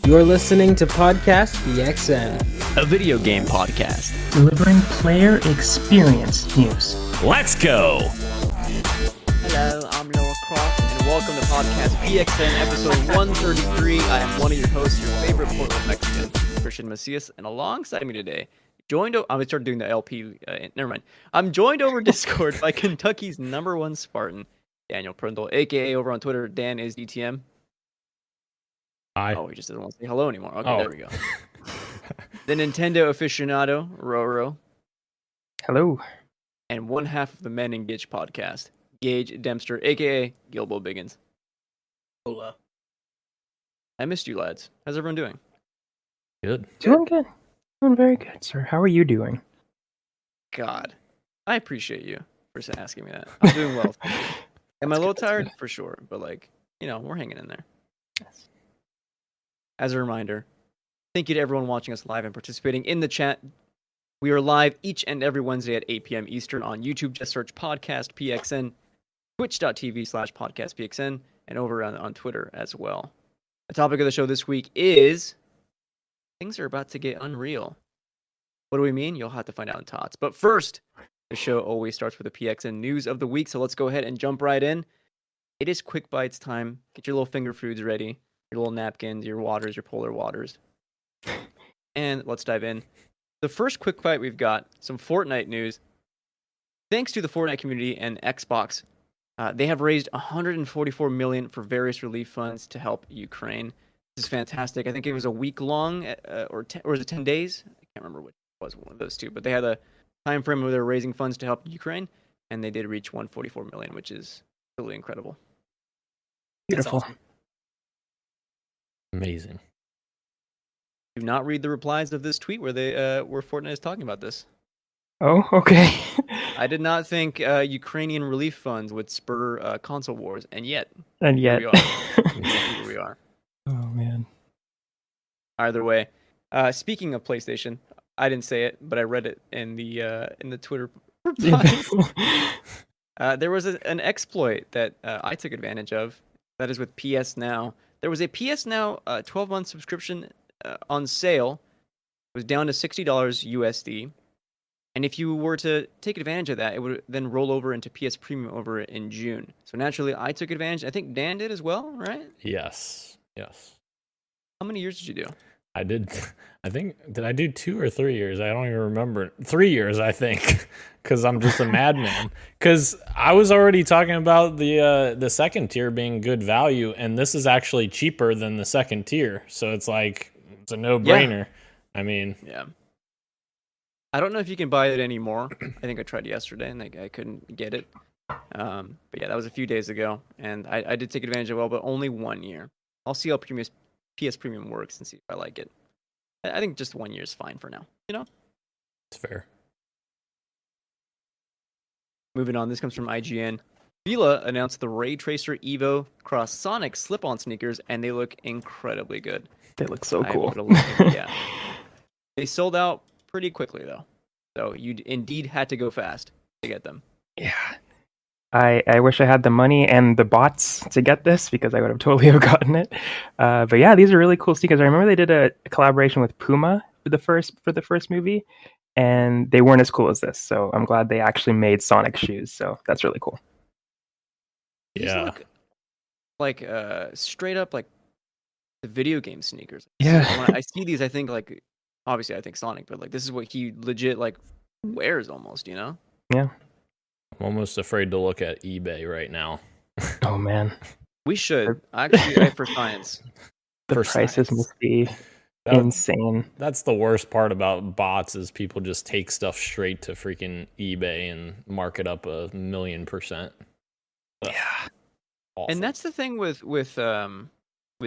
You're listening to Podcast PXN, a video game podcast delivering player experience news. Let's go! Hello, I'm Noah Croft, and welcome to Podcast PXN episode 133. I am one of your hosts, your favorite Portland Mexican, Christian Macias, and alongside me today, I'm gonna start doing the LP. Never mind. I'm joined over Discord by Kentucky's #1 Spartan, Daniel Prindle, aka over on Twitter, Dan is DTM. Hi. Oh, he just doesn't want to say hello anymore. Okay, There we go. The Nintendo aficionado, Roro. Hello. And one half of the Men in Gitch podcast, Gage Dempster, aka Gilbo Biggins. Hola. I missed you, lads. How's everyone doing? Good. Doing good. Doing very good, sir. How are you doing? God, I appreciate you for asking me that. I'm doing well. Am I a little tired? For sure. But, we're hanging in there. Yes. As a reminder, thank you to everyone watching us live and participating in the chat. We are live each and every Wednesday at 8 p.m. Eastern on YouTube. Just search Podcast PXN, twitch.tv/podcastpxn, and over on Twitter as well. The topic of the show this week is things are about to get unreal. What do we mean? You'll have to find out in Tots. But first, the show always starts with the PXN news of the week, so let's go ahead and jump right in. It is Quick Bites time. Get your little finger foods ready, your little napkins, your waters, your polar waters. And let's dive in. The first quick bite we've got, some Fortnite news. Thanks to the Fortnite community and Xbox, they have raised $144 million for various relief funds to help Ukraine. This is fantastic. I think it was a week long, or was it 10 days? I can't remember which was one of those two, but they had a time frame where they're raising funds to help Ukraine, and they did reach $144 million, which is really incredible. Beautiful. Awesome. Amazing. Do not read the replies of this tweet where where Fortnite is talking about this. Oh, okay. I did not think Ukrainian relief funds would spur console wars, and yet Here we are. Oh, man. Either way, speaking of PlayStation, I didn't say it, but I read it in the Twitter replies. There was an exploit that I took advantage of. That is with PS Now. There was a PS Now 12-month subscription on sale. It was down to $60 USD. And if you were to take advantage of that, it would then roll over into PS Premium over in June. So naturally, I took advantage. I think Dan did as well, right? Yes. How many years did you do? I did. Did I do 2 or 3 years? I don't even remember. 3 years, I think, because I'm just a madman. Because I was already talking about the second tier being good value, and this is actually cheaper than the second tier. So it's a no-brainer. Yeah. I mean, Yeah. I don't know if you can buy it anymore. I think I tried yesterday and I couldn't get it. But yeah, that was a few days ago, and I did take advantage of it, but only 1 year. I'll see how PS Premium works and see if I like it. I think just 1 year is fine for now. it's fair. Moving on, this comes from IGN. Fila announced the Ray Tracer Evo Cross Sonic slip-on sneakers, and they look incredibly good. They look so I cool. would have- yeah. They sold out pretty quickly, though. So you indeed had to go fast to get them. Yeah. I wish I had the money and the bots to get this because I would have totally have gotten it. But yeah, these are really cool sneakers. I remember they did a collaboration with Puma for the first movie, and they weren't as cool as this. So I'm glad they actually made Sonic shoes. So that's really cool. These Yeah. look like straight up like the video game sneakers. Yeah. So when I see these, I think obviously I think Sonic, but this is what he legit wears almost, Yeah. I'm almost afraid to look at eBay right now. Oh man, We should actually for science. the For prices science. must be That- insane. That's the worst part about bots is people just take stuff straight to freaking eBay and mark it up 1,000,000%. Ugh. Yeah. Awful. And that's the thing with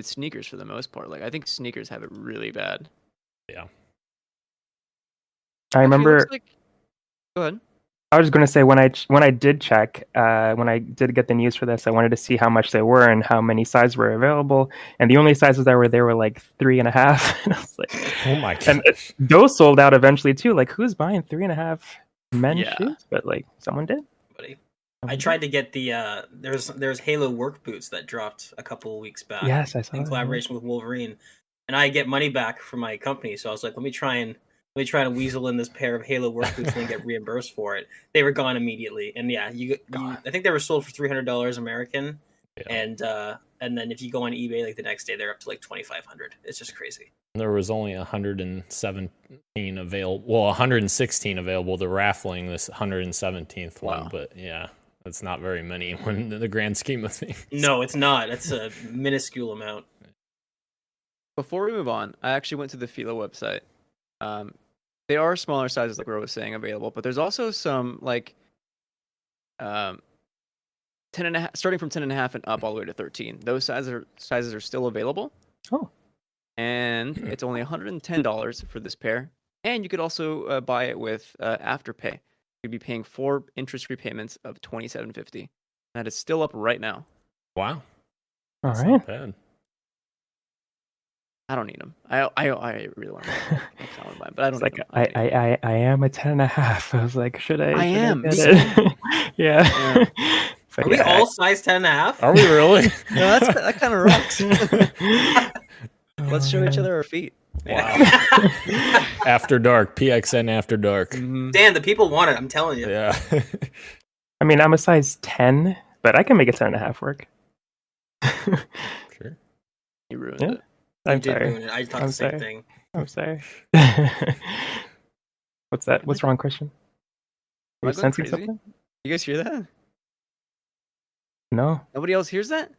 sneakers for the most part. I think sneakers have it really bad. Yeah. I remember. Actually, it looks go ahead. I was going to say when I did check, when I did get the news for this, I wanted to see how much they were and how many sizes were available. And the only sizes that were there were 3.5. And I was like, Oh my gosh. and those sold out eventually too. Who's buying 3.5 men's Yeah. shoes? But someone did. Buddy. I tried to get the there's Halo work boots that dropped a couple weeks back Yes, I saw in that. collaboration with Wolverine, and I get money back from my company. So I was like, let me try and weasel in this pair of Halo work boots and then get reimbursed for it. They were gone immediately, and yeah, I think they were sold for $300 American, and then if you go on eBay like the next day, they're up to like 2,500. It's just crazy. There was only 117 available. Well, 116 available. They're raffling this 117th one, but yeah, that's not very many when the grand scheme of things. No, it's not. It's a minuscule amount. Before we move on, I actually went to the Fila website. There are smaller sizes, like Ro was saying, available, but there's also some like 10.5, starting from 10.5 and up all the way to 13. Those sizes are still available. Oh. And it's only $110 for this pair. And you could also buy it with Afterpay. You'd be paying 4 interest-free payments of $27.50. That is still up right now. Wow. All That's right. not bad. I don't need them. I really want to buy them, but I don't It's need like them. I am a 10.5. I was like, should I? I am. get it? Yeah. But Are we yeah, all size 10.5? Are we really? No, that kind of rocks. Let's show each other our feet. Wow. After dark, PXN after dark. Dan, the people want it. I'm telling you. Yeah. I mean, I'm a size 10, but I can make a 10.5 work. Sure. You ruined Yeah. it. You I'm did sorry. ruin it. I thought I'm the same sorry. thing. I'm sorry. What's that? What's wrong, Christian? Am Are I you going sensing crazy? something? You guys hear that? No. Nobody else hears that?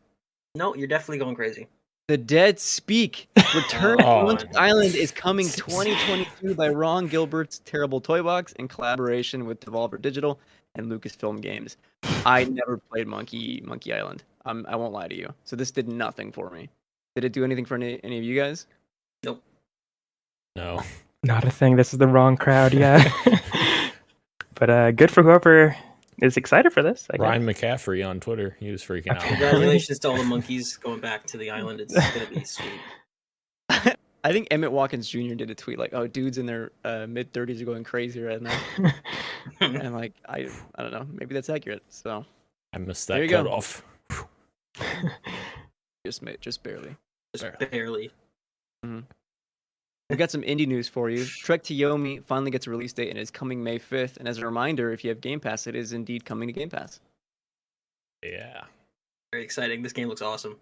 No, you're definitely going crazy. The Dead Speak. Return to Oh. Monkey Island is coming 2022 by Ron Gilbert's Terrible Toy Box in collaboration with Devolver Digital and Lucasfilm Games. I never played Monkey Island. I won't lie to you. So this did nothing for me. Did it do anything for any of you guys? Nope. No. Not a thing. This is the wrong crowd, yeah. But good for whoever is excited for this. I guess. Ryan McCaffrey on Twitter, he was freaking out. Congratulations to all the monkeys going back to the island. It's going to be sweet. I think Emmett Watkins Jr. did a tweet like, "Oh, dudes in their mid 30s are going crazy right now," and like, I don't know, maybe that's accurate. So I missed There that you go. cutoff. just barely. Just barely. We got some indie news for you. Trek to Yomi finally gets a release date and is coming May 5th. And as a reminder, if you have Game Pass, it is indeed coming to Game Pass. Yeah. Very exciting. This game looks awesome.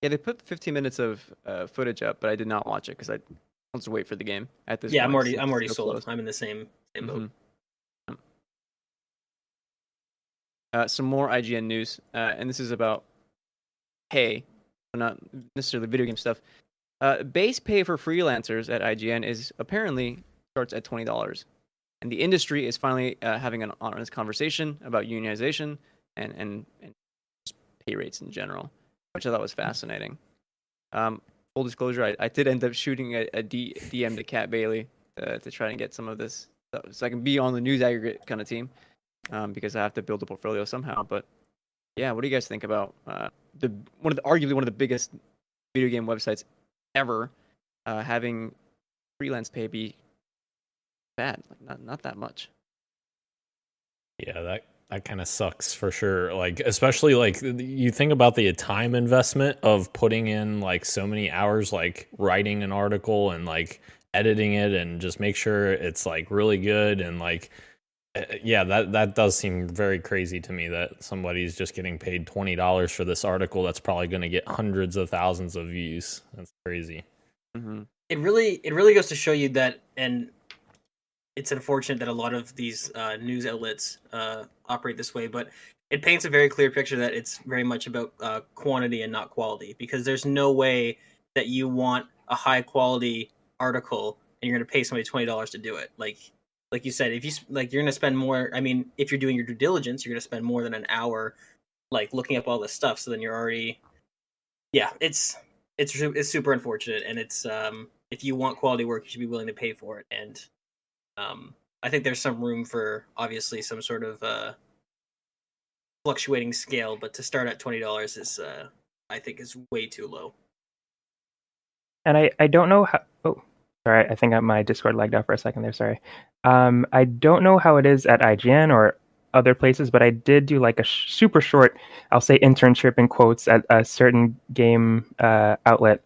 Yeah, they put 15 minutes of footage up, but I did not watch it because I wanted to wait for the game at this Yeah, point. I'm already so sold. close. I'm in the same boat. Some more IGN news, and this is about pay, not necessarily video game stuff. Base pay for freelancers at IGN is apparently starts at $20, and the industry is finally having an honest conversation about unionization and just pay rates in general, which I thought was fascinating. Full disclosure, I did end up shooting a DM to Kat Bailey to try and get some of this stuff, so I can be on the news aggregate kind of team, because I have to build a portfolio somehow. But yeah, what do you guys think about arguably one of the biggest video game websites ever having freelance pay be bad, like not that much? Yeah, that kind of sucks for sure. Like, especially like you think about the time investment of putting in like so many hours, like writing an article and like editing it and just make sure it's like really good. And like, yeah, that does seem very crazy to me that somebody's just getting paid $20 for this article that's probably going to get hundreds of thousands of views. That's crazy. Mm-hmm. It really goes to show you that, and it's unfortunate that a lot of these news outlets operate this way, but it paints a very clear picture that it's very much about quantity and not quality, because there's no way that you want a high quality article and you're going to pay somebody $20 to do it. Like you said, if you're going to spend more, I mean, if you're doing your due diligence, you're going to spend more than an hour like looking up all this stuff. So then you're already, yeah, it's super unfortunate. And it's, if you want quality work, you should be willing to pay for it. And I think there's some room for obviously some sort of fluctuating scale, but to start at $20 is, I think, is way too low. And I don't know how. Oh, sorry. I think my Discord lagged out for a second there. Sorry. I don't know how it is at IGN or other places, but I did do like a super short, I'll say internship in quotes, at a certain game outlet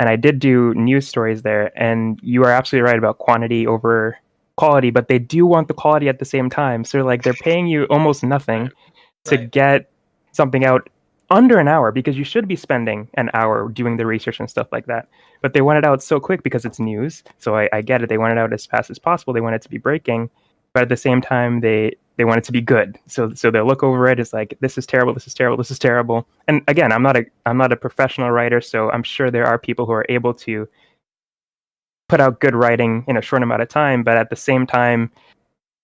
and I did do news stories there. And you are absolutely right about quantity over quality, but they do want the quality at the same time. So like they're paying you almost nothing to get something out under an hour, because you should be spending an hour doing the research and stuff like that. But they want it out so quick because it's news. So I get it. They want it out as fast as possible. They want it to be breaking, but at the same time, they want it to be good. So they'll look over it. It's like, this is terrible. This is terrible. This is terrible. And again, I'm not a professional writer, so I'm sure there are people who are able to put out good writing in a short amount of time. But at the same time,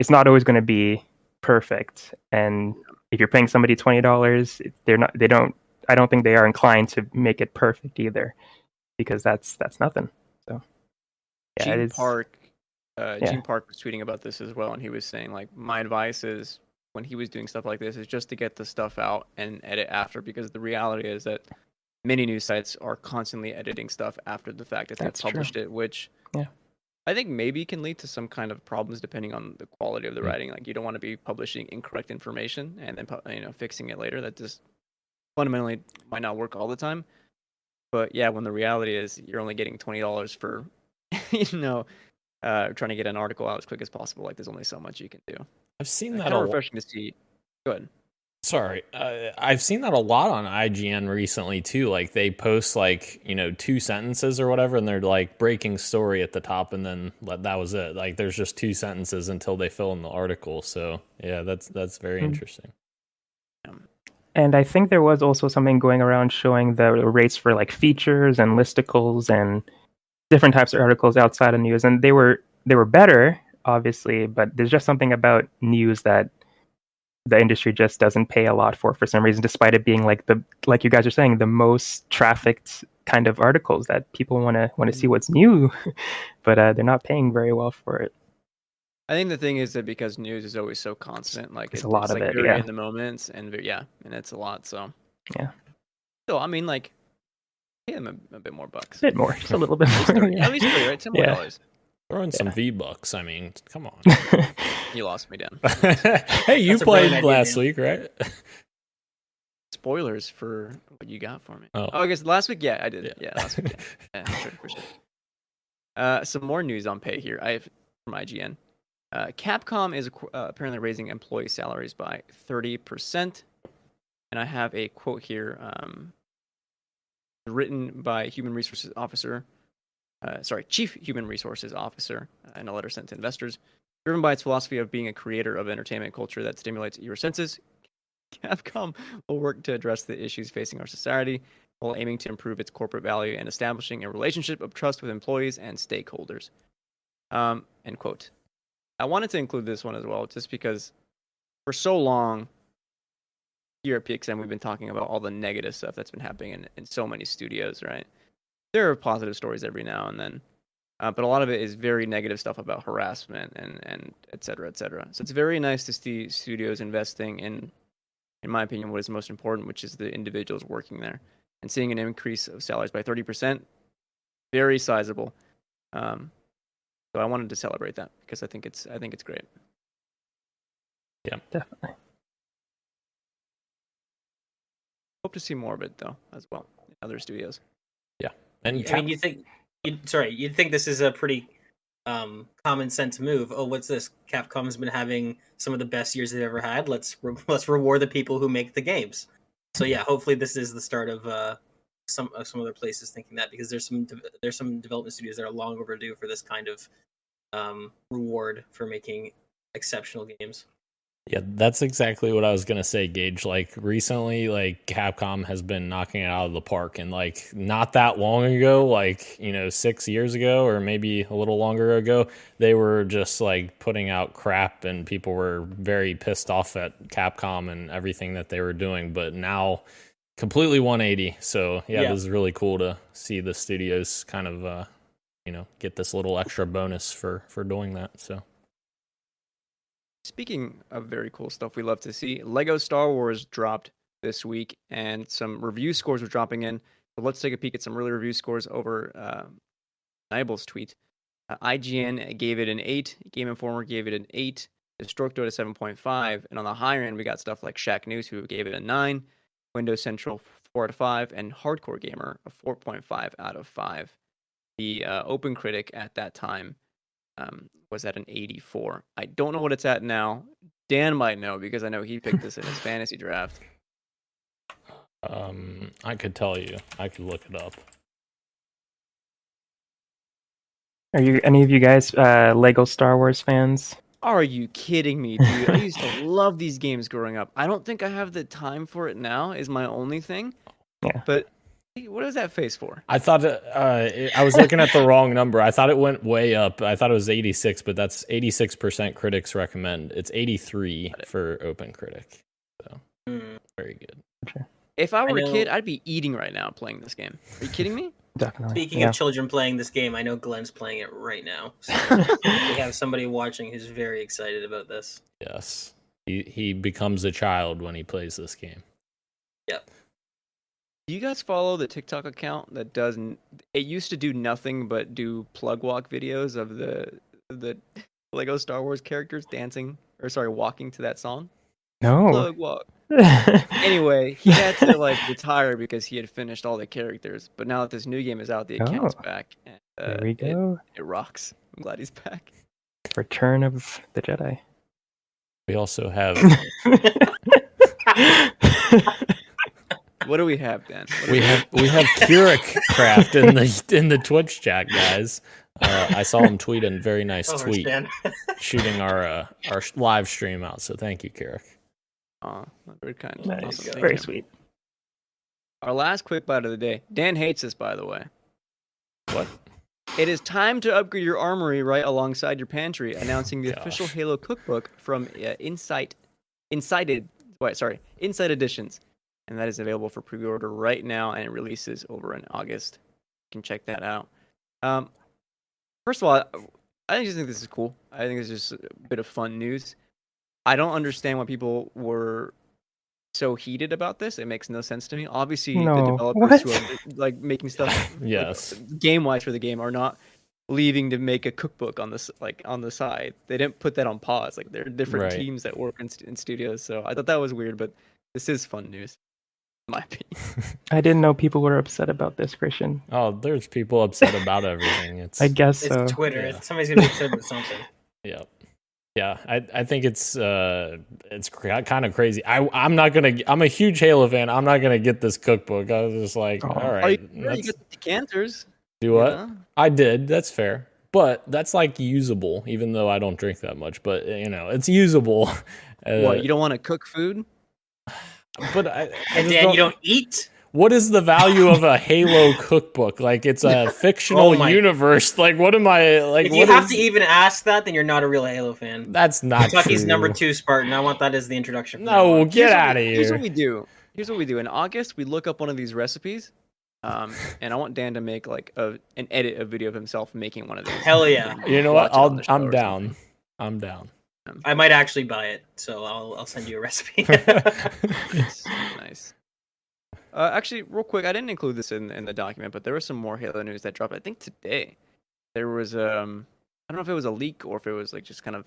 it's not always going to be perfect. And if you're paying somebody $20, I don't think they are inclined to make it perfect either, because that's nothing. So yeah, Gene Park was tweeting about this as well, and he was saying like, my advice is when he was doing stuff like this is just to get the stuff out and edit after, because the reality is that many news sites are constantly editing stuff after the fact that they've published it, which I think maybe can lead to some kind of problems depending on the quality of the writing. Like, you don't want to be publishing incorrect information and then fixing it later. That just fundamentally might not work all the time. But yeah, when the reality is you're only getting $20 for trying to get an article out as quick as possible, like there's only so much you can do. I've seen that kind of refreshing to see. Go ahead. Sorry, I've seen that a lot on IGN recently too. Like they post like 2 sentences or whatever, and they're like breaking story at the top, and then that was it. Like there's just 2 sentences until they fill in the article. So yeah, that's very interesting. And I think there was also something going around showing the rates for like features and listicles and different types of articles outside of news, and they were better, obviously, but there's just something about news that the industry just doesn't pay a lot for some reason, despite it being like you guys are saying, the most trafficked kind of articles that people want to see what's new, but they're not paying very well for it. I think the thing is that because news is always so constant, like it's a lot of like it, very in the moments, and and it's a lot. So yeah. So I mean, like, pay them a bit more bucks. A bit more, just a little bit more. At least 3, right? $10 more. Throw in some V-Bucks. I mean, come on. You lost me, Dan. Hey, you played last week, right? Spoilers for what you got for me. Oh, I guess last week, I did. Yeah, last week. Yeah, for sure. Some more news on pay here. I have from IGN. Capcom is apparently raising employee salaries by 30%. And I have a quote here written by Chief Human Resources Officer in a letter sent to investors. Driven by its philosophy of being a creator of entertainment culture that stimulates your senses, Capcom will work to address the issues facing our society while aiming to improve its corporate value and establishing a relationship of trust with employees and stakeholders. End quote. I wanted to include this one as well, just because for so long here at PXN, we've been talking about all the negative stuff that's been happening in so many studios, right? There are positive stories every now and then, but a lot of it is very negative stuff about harassment and et cetera, et cetera. So it's very nice to see studios investing in my opinion, what is most important, which is the individuals working there. And seeing an increase of salaries by 30%, very sizable. So I wanted to celebrate that because I think it's great. Yeah, definitely. Hope to see more of it though, as well, in other studios. Yeah, and I mean, you'd think this is a pretty common sense move. Oh, what's this? Capcom's been having some of the best years they've ever had. Let's reward the people who make the games. So yeah, hopefully this is the start of some other places thinking that, because there's some development studios that are long overdue for this kind of reward for making exceptional games. Yeah, that's exactly what I was gonna say, Gage. Like recently, like Capcom has been knocking it out of the park, and like not that long ago, like 6 years ago or maybe a little longer ago, they were just like putting out crap, and people were very pissed off at Capcom and everything that they were doing. But now, completely 180. So yeah, this is really cool to see the studios kind of get this little extra bonus for doing that. So. Speaking of very cool stuff we love to see, Lego Star Wars dropped this week, and some review scores were dropping in. So let's take a peek at some early review scores over Nibel's tweet. IGN gave it an 8, Game Informer gave it an 8, Destructo at a 7.5, and on the higher end we got stuff like Shack News, who gave it a 9, Windows Central 4 out of 5, and Hardcore Gamer a 4.5 out of 5. The Open Critic at that time was at an 84. I don't know what it's at now. Dan might know because I know he picked this in his fantasy draft. I could tell you. I could look it up. Are you any of you guys Lego Star Wars fans? Are you kidding me, dude? I used to love these games growing up. I don't think I have the time for it now, is my only thing. Yeah. But what is that face for? I thought I was looking at the wrong number. I thought it went way up. I thought it was 86, but that's 86% critics recommend. It's 83 for Open Critic. So very good. If I were a know- kid, I'd be eating right now playing this game. Are you kidding me? Definitely. Speaking Yeah. of children playing this game, I know Glenn's playing it right now. So we have somebody watching who's very excited about this. Yes. He becomes a child when he plays this game. Yep. Do you guys follow the TikTok account that doesn't? It used to do nothing but do plug walk videos of the Lego Star Wars characters dancing, or sorry, walking to that song. No. Plug walk. Anyway, he had to retire because he had finished all the characters. But now that this new game is out, the account's Oh. back. And, There we go. It rocks. I'm glad he's back. Return of the Jedi. We also have What do we have, Dan? What do we have Keurig Craft in the Twitch chat, guys. I saw him tweet a very nice tweet Overstand. shooting our live stream out. So thank you, Keurig. Aw, very kind. Nice. Awesome, thank Very you. sweet. Our last quick bite of the day. Dan hates this, by the way. What? It is time to upgrade your armory right alongside your pantry, announcing the official Gosh. Halo cookbook from Insight Editions. And that is available for pre-order right now, and it releases over in August. You can check that out. First of all, I just think this is cool. I think it's just a bit of fun news. I don't understand why people were so heated about this. It makes no sense to me. Obviously, the No. developers who What? are making stuff Yes. game-wise for the game are not leaving to make a cookbook on this on the side. They didn't put that on pause. There are different Right. teams that work in studios, so I thought that was weird. But this is fun news, in my opinion. I didn't know people were upset about this, Christian. Oh, there's people upset about everything. It's I guess It's so. Twitter. Yeah. Somebody's gonna be upset about something. yeah. Yeah, I think it's kind of crazy. I'm a huge Halo fan. I'm not gonna get this cookbook. I was just like, Oh. all Oh, right, you let's get the decanters. do what? you know? I did. That's fair, but that's usable. Even though I don't drink that much, but it's usable. What, you don't want to cook food? But I And just Dan, you don't eat? What is the value of a Halo cookbook? It's a fictional Oh my- universe. What am I like? If you what have is- to even ask that, then you're not a real Halo fan. That's not Kentucky's true. number 2 Spartan. I want that as the introduction. from now No, on. get out of Here's what here. we do. Here's what we do. In August, we look up one of these recipes, and I want Dan to make an edit, a video of himself making one of these. Hell yeah. You know Watch what? it on the show I'm or down. something. I'm down. I might actually buy it, so I'll send you a recipe. Nice. Actually, real quick, I didn't include this in the document, but there was some more Halo news that dropped. I think today there was I don't know if it was a leak or if it was just kind of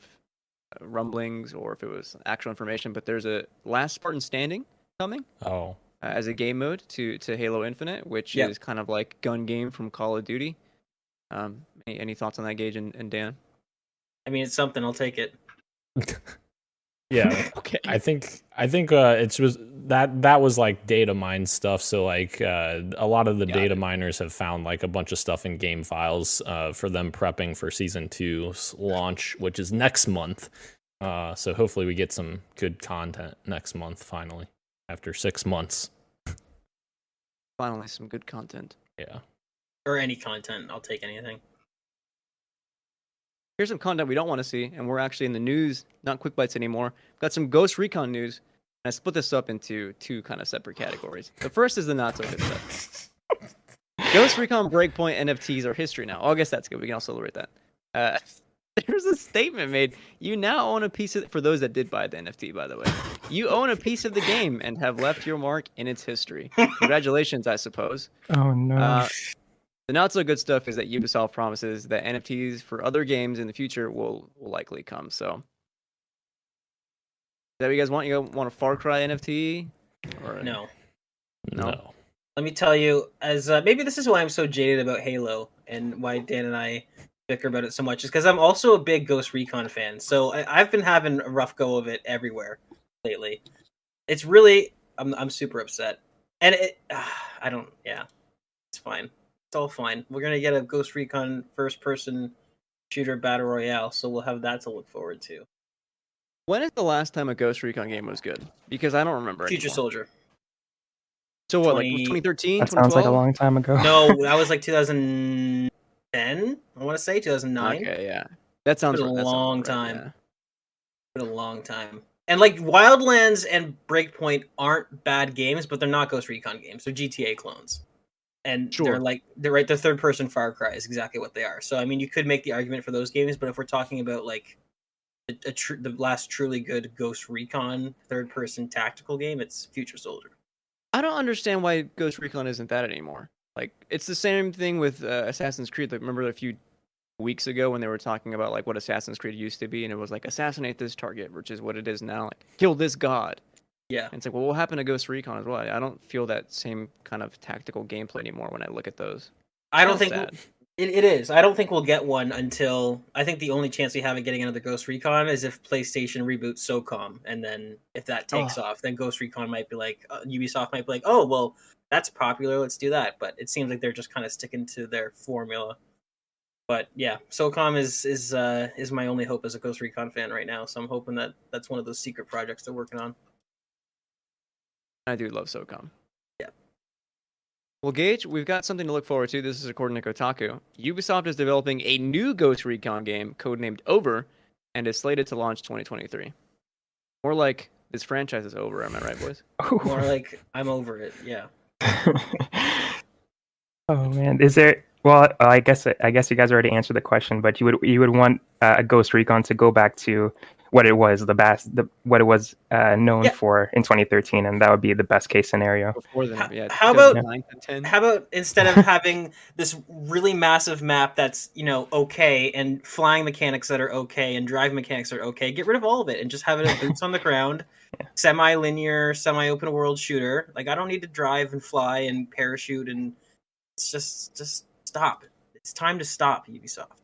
rumblings or if it was actual information. But there's a Last Spartan Standing coming Oh, as a game mode to Halo Infinite, which Yep. is kind of like gun game from Call of Duty. Any thoughts on that, Gage and Dan? I mean, it's something. I'll take it. yeah. Okay. I think it's just that was data mine stuff. So a lot of the Got data it. miners have found a bunch of stuff in game files for them prepping for season 2's launch, which is next month. So hopefully we get some good content next month finally after 6 months. Finally, some good content. Yeah. Or any content. I'll take anything. Here's some content we don't want to see, and we're actually in the news, not quick bites anymore. Got some Ghost Recon news, and I split this up into two kind of separate categories. The first is the not so good stuff. Ghost Recon Breakpoint NFTs are history now. Oh, I guess that's good. We can also celebrate that. There's a statement made. You now own a piece of, for those that did buy the NFT, by the way, you own a piece of the game and have left your mark in its history. Congratulations, I suppose. Oh no. The not so good stuff is that Ubisoft promises that NFTs for other games in the future will likely come. So, is that what you guys want? You want a Far Cry NFT? Or No. No. let me tell you, as maybe this is why I'm so jaded about Halo and why Dan and I bicker about it so much, is because I'm also a big Ghost Recon fan. So I've been having a rough go of it everywhere lately. It's really, I'm super upset, and I don't, yeah, it's fine. It's all fine. We're gonna get a Ghost Recon first-person shooter battle royale, so we'll have that to look forward to. When is the last time a Ghost Recon game was good? Because I don't remember Future anymore. Soldier. So what, like 20 2013, That sounds like a 2012? long time ago. No, that was like 2010. I want to say 2009. Okay, yeah. That sounds Been a that sounds long right, time. yeah. Been a long time. And like Wildlands and Breakpoint aren't bad games, but they're not Ghost Recon games. They're GTA clones. And Sure. they're third person Far Cry is exactly what they are. So I mean, you could make the argument for those games, but if we're talking about like the last truly good Ghost Recon third person tactical game, it's Future Soldier. I don't understand why Ghost Recon isn't that anymore. Like, it's the same thing with Assassin's Creed. Like, remember a few weeks ago when they were talking about like what Assassin's Creed used to be, and it was like assassinate this target, which is what it is now. Like, kill this god. Yeah. And it's like, well, what happened to Ghost Recon as well? I don't feel that same kind of tactical gameplay anymore when I look at those. I don't Sounds think sad. it is. I don't think we'll get one until I think the only chance we have of getting another Ghost Recon is if PlayStation reboots SOCOM, and then if that takes off, then Ghost Recon might be like Ubisoft might be like, oh well, that's popular, let's do that. But it seems like they're just kind of sticking to their formula. But yeah, SOCOM is my only hope as a Ghost Recon fan right now. So I'm hoping that that's one of those secret projects they're working on. I do love SOCOM. Yeah. Well, Gage, we've got something to look forward to. This is according to Kotaku. Ubisoft is developing a new Ghost Recon game, codenamed Over, and is slated to launch 2023. More like, this franchise is over, am I right, boys? More like I'm over it. Yeah. Oh man, is there? Well, I guess you guys already answered the question, but you would want a Ghost Recon to go back to what it was what it was known Yeah. for in 2013, and that would be the best case scenario. Before then, yeah. How about- 2009 to 10? How about instead of having this really massive map that's, okay, and flying mechanics that are okay, and driving mechanics that are okay, get rid of all of it and just have it a boots on the ground, semi-linear, semi-open world shooter. Like, I don't need to drive and fly and parachute, and it's just stop. It's time to stop, Ubisoft.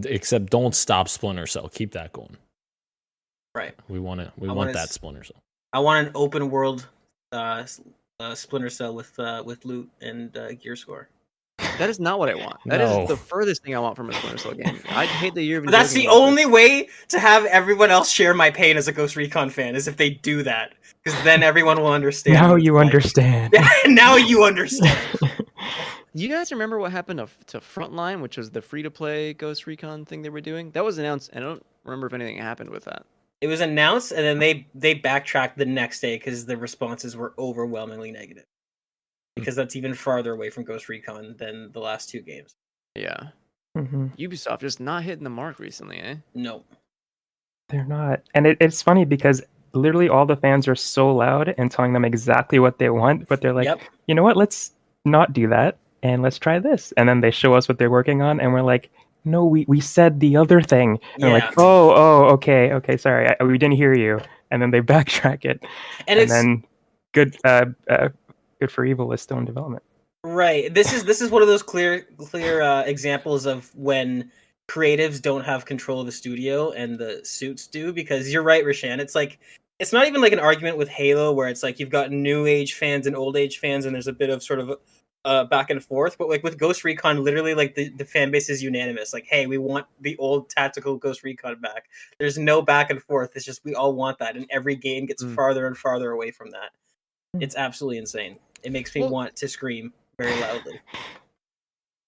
Except don't stop Splinter Cell. Keep that going. Right. We want it. We I want wanna that s- Splinter Cell. I want an open world Splinter Cell with loot and gear score. That is not what I want. That No. is the furthest thing I want from a Splinter Cell game. I hate that you're even But that's joking the about only this. way to have everyone else share my pain as a Ghost Recon fan is if they do that, because then everyone will understand. Now what it's you like. understand. Now you understand. You guys remember what happened to Frontline, which was the free-to-play Ghost Recon thing they were doing? That was announced, and I don't remember if anything happened with that. It was announced, and then they backtracked the next day because the responses were overwhelmingly negative. Because that's even farther away from Ghost Recon than the last two games. Yeah. hmm Ubisoft just not hitting the mark recently, eh? No. They're not, and it's funny because literally all the fans are so loud and telling them exactly what they want, but they're like, Yep. you know what? Let's not do that, and let's try this. And then they show us what they're working on, and we're like, no, we said the other thing. And they're Yeah. like, oh, okay, sorry, we didn't hear you. And then they backtrack it, And it's then good for Evil is still in development. right. This is one of those clear examples of when creatives don't have control of the studio and the suits do, because you're right, Rashan. It's like, it's not even like an argument with Halo where it's like you've got new age fans and old age fans and there's a bit of sort of back and forth, but like with Ghost Recon, literally like the fan base is unanimous. Like, hey, we want the old tactical Ghost Recon back. There's no back and forth. It's just we all want that, and every game gets farther and farther away from that. It's absolutely insane. It makes me want to scream very loudly.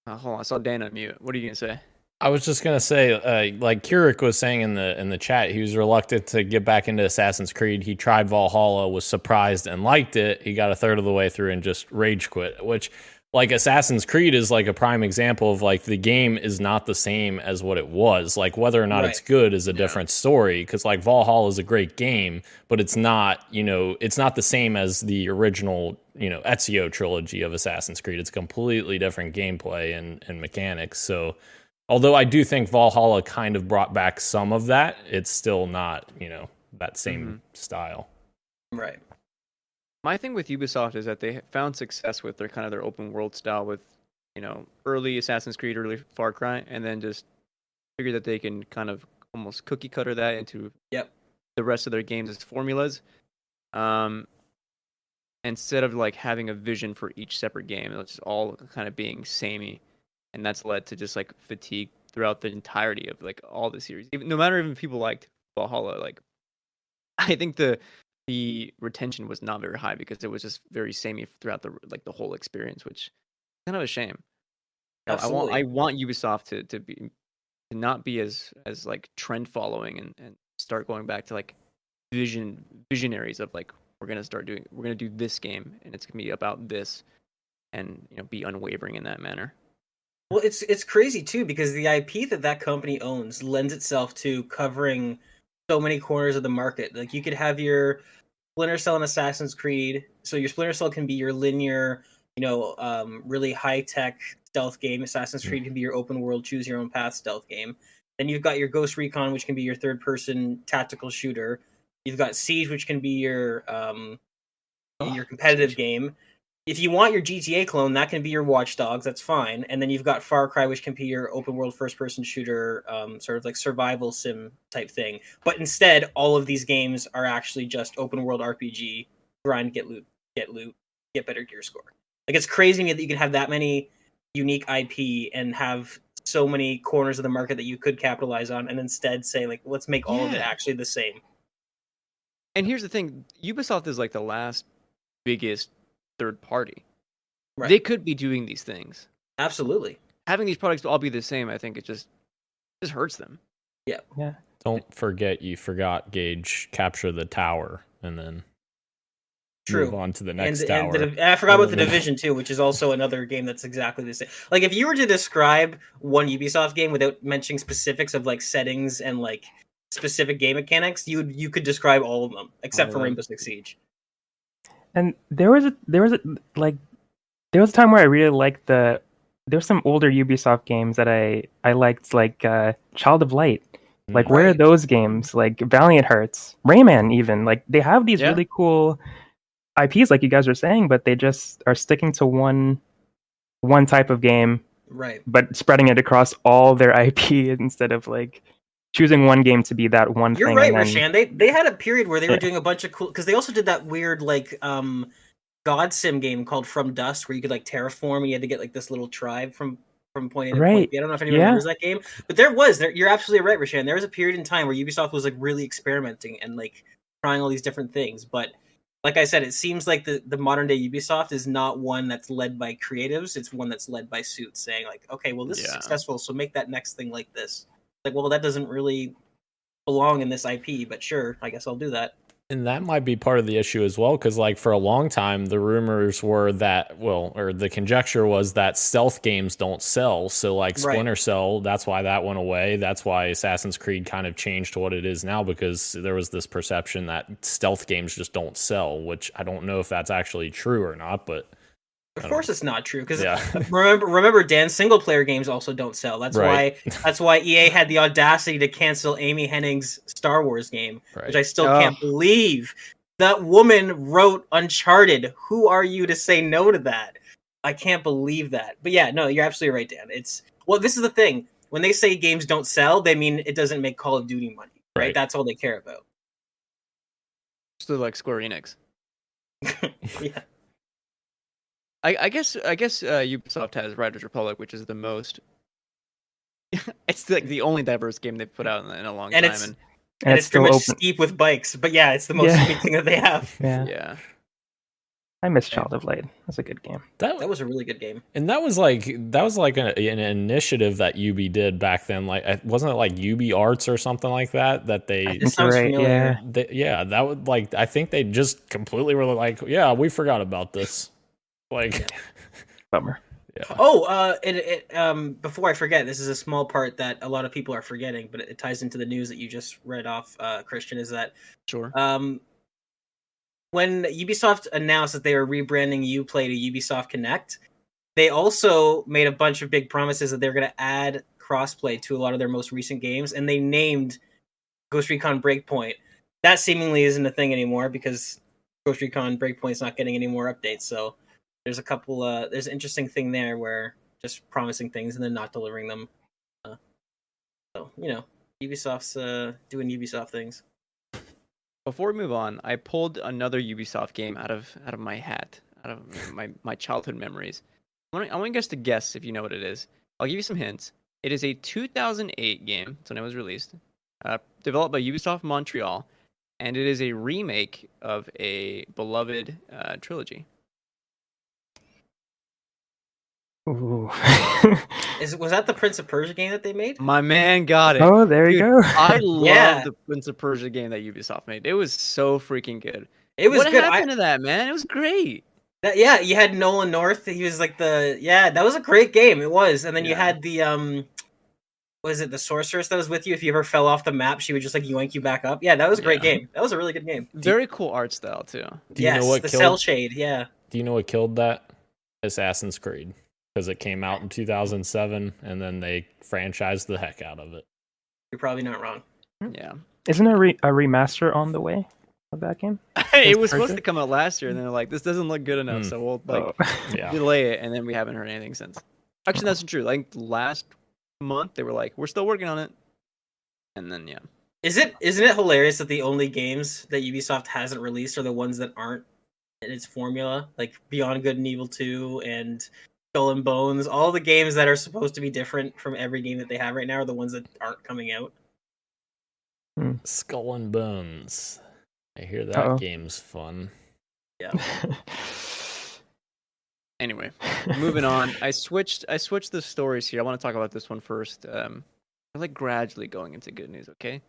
Hold on, I saw Dana mute. What are you gonna say? I was just gonna say, like Keurig was saying in the chat, he was reluctant to get back into Assassin's Creed. He tried Valhalla, was surprised and liked it. He got a third of the way through and just rage quit. Which, like, Assassin's Creed is like a prime example of like the game is not the same as what it was. Like, whether or not it's good is a different story. Because like Valhalla is a great game, but it's not, it's not the same as the original, Ezio trilogy of Assassin's Creed. It's completely different gameplay and mechanics. So. Although I do think Valhalla kind of brought back some of that, it's still not, that same style. Right. My thing with Ubisoft is that they found success with their open world style with, early Assassin's Creed, early Far Cry, and then just figured that they can kind of almost cookie cutter that into the rest of their games as formulas. Instead of like having a vision for each separate game, it's all kind of being samey, and that's led to just like fatigue throughout the entirety of like all the series. No matter if people liked Valhalla, like I think the retention was not very high because it was just very samey throughout the whole experience, which is kind of a shame. Absolutely. I want Ubisoft to not be as like trend following and start going back to like visionaries of like we're gonna do this game and it's gonna be about this, and be unwavering in that manner. Well, it's crazy too because the IP that company owns lends itself to covering so many corners of the market. Like you could have your Splinter Cell and Assassin's Creed. So your Splinter Cell can be your linear, really high tech stealth game. Assassin's Creed can be your open world, choose your own path stealth game. Then you've got your Ghost Recon, which can be your third person tactical shooter. You've got Siege, which can be your competitive game. If you want your GTA clone, that can be your Watch Dogs. That's fine. And then you've got Far Cry, which can be your open world first person shooter, sort of like survival sim type thing. But instead, all of these games are actually just open world RPG, grind, get loot, get better gear score. Like it's crazy to me that you can have that many unique IP and have so many corners of the market that you could capitalize on, and instead say like, let's make all of it actually the same. And here's the thing: Ubisoft is like the last biggest third party. Right. They could be doing these things. Absolutely. Having these products all be the same, I think it just hurts them. Yeah. Yeah. Don't forget you forgot, Gage, capture the tower and then move on to the next tower. And I forgot about The Division too, which is also another game that's exactly the same. Like if you were to describe one Ubisoft game without mentioning specifics of like settings and like specific game mechanics, you could describe all of them except for Rainbow Six Siege. And there was a time where I really liked there's some older Ubisoft games that I liked, like Child of Light. Like where are those games? Like Valiant Hearts, Rayman, even. Like they have these really cool IPs, like you guys were saying, but they just are sticking to one type of game, right? But spreading it across all their IP instead of like choosing one game to be that one thing. You're right, Rashan. They had a period where they were doing a bunch of cool, because they also did that weird like God Sim game called From Dust, where you could like terraform. You had to get like this little tribe from point A to point B. I don't know if anyone remembers that game, but you're absolutely right, Rashan. There was a period in time where Ubisoft was like really experimenting and like trying all these different things. But like I said, it seems like the modern day Ubisoft is not one that's led by creatives. It's one that's led by suits saying like, okay, well this is successful, so make that next thing like this. Like, well, that doesn't really belong in this IP, but sure, I guess I'll do that. And that might be part of the issue as well, because like for a long time, the rumors were that, or the conjecture was that stealth games don't sell. So like Splinter Cell, that's why that went away. That's why Assassin's Creed kind of changed to what it is now, because there was this perception that stealth games just don't sell, which I don't know if that's actually true or not, but... Of course it's not true, because remember, Dan, single player games also don't sell. That's why EA had the audacity to cancel Amy Hennig's Star Wars game, which I still can't believe. That woman wrote Uncharted. Who are you to say no to that? I can't believe that. But yeah, no, you're absolutely right, Dan. This is the thing. When they say games don't sell, they mean it doesn't make Call of Duty money, right? That's all they care about. So like Square Enix. Yeah. I guess Ubisoft has Riders Republic, which is the most. It's like the only diverse game they've put out in a long time, and it's pretty much steep with bikes. But yeah, it's the most unique thing that they have. Yeah. I miss Child of Light. That's a good game. That was a really good game. And that was like an initiative that Ubi did back then. Like, wasn't it like Ubi Arts or something like that? That they it sounds familiar. That would like I think they just completely were like, yeah, we forgot about this. Like, bummer. Yeah. Oh, before I forget, this is a small part that a lot of people are forgetting, but it ties into the news that you just read off, Christian. Is that when Ubisoft announced that they were rebranding Uplay to Ubisoft Connect, they also made a bunch of big promises that they were going to add crossplay to a lot of their most recent games, and they named Ghost Recon Breakpoint. That seemingly isn't a thing anymore because Ghost Recon Breakpoint's not getting any more updates. So there's a couple. There's an interesting thing there where just promising things and then not delivering them. So Ubisoft's doing Ubisoft things. Before we move on, I pulled another Ubisoft game out of my hat, out of my childhood memories. I want you guys to guess if you know what it is. I'll give you some hints. It is a 2008 game. That's when it was released. Developed by Ubisoft Montreal, and it is a remake of a beloved trilogy. Ooh. Was that the Prince of Persia game that they made? My man got it. Oh, there you Dude, go. I love Yeah. the Prince of Persia game that Ubisoft made. It was so freaking good. It was What good. happened to that, man? It was great. Yeah, you had Nolan North. He was like that was a great game. It was, and then you Yeah. had the was it the sorceress that was with you? If you ever fell off the map, she would just like yoink you back up. Yeah, that was a great game. That was a really good game. Very cool art style too. Do you Yes, know what the killed? cell shade. Yeah, Do you know what killed that? Assassin's Creed, because it came out in 2007, and then they franchised the heck out of it. you're probably not wrong. Yeah. Isn't a remaster on the way of that game? It was supposed Persia? to come out last year, and they're like, this doesn't look good enough, so we'll Oh. Yeah. delay it, and then we haven't heard anything since. Actually, that's true. Like last month, they were like, we're still working on it, and then yeah. Isn't it hilarious that the only games that Ubisoft hasn't released are the ones that aren't in its formula, like Beyond Good and Evil 2 and Skull and Bones? All the games that are supposed to be different from every game that they have right now are the ones that aren't coming out. Skull and Bones. I hear that Uh-oh. game's fun. Yeah. Anyway, moving on. I switched the stories here. I want to talk about this one first. We're like gradually going into good news, okay?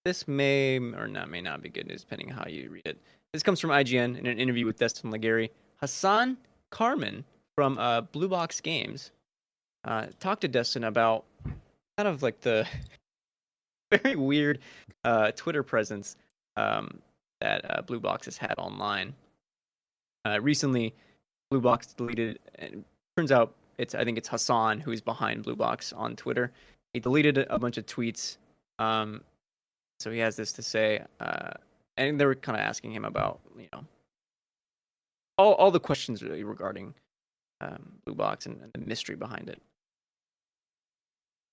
This may or may not be good news, depending on how you read it. This comes from IGN in an interview with Destin Legary. Hassan Carmen from Blue Box Games talked to Destin about kind of like the very weird Twitter presence that Blue Box has had online. Recently, Blue Box deleted, and turns out I think it's Hassan who's behind Blue Box on Twitter. He deleted a bunch of tweets. So he has this to say, and they were kind of asking him about, all the questions really regarding Blue Box and the mystery behind it.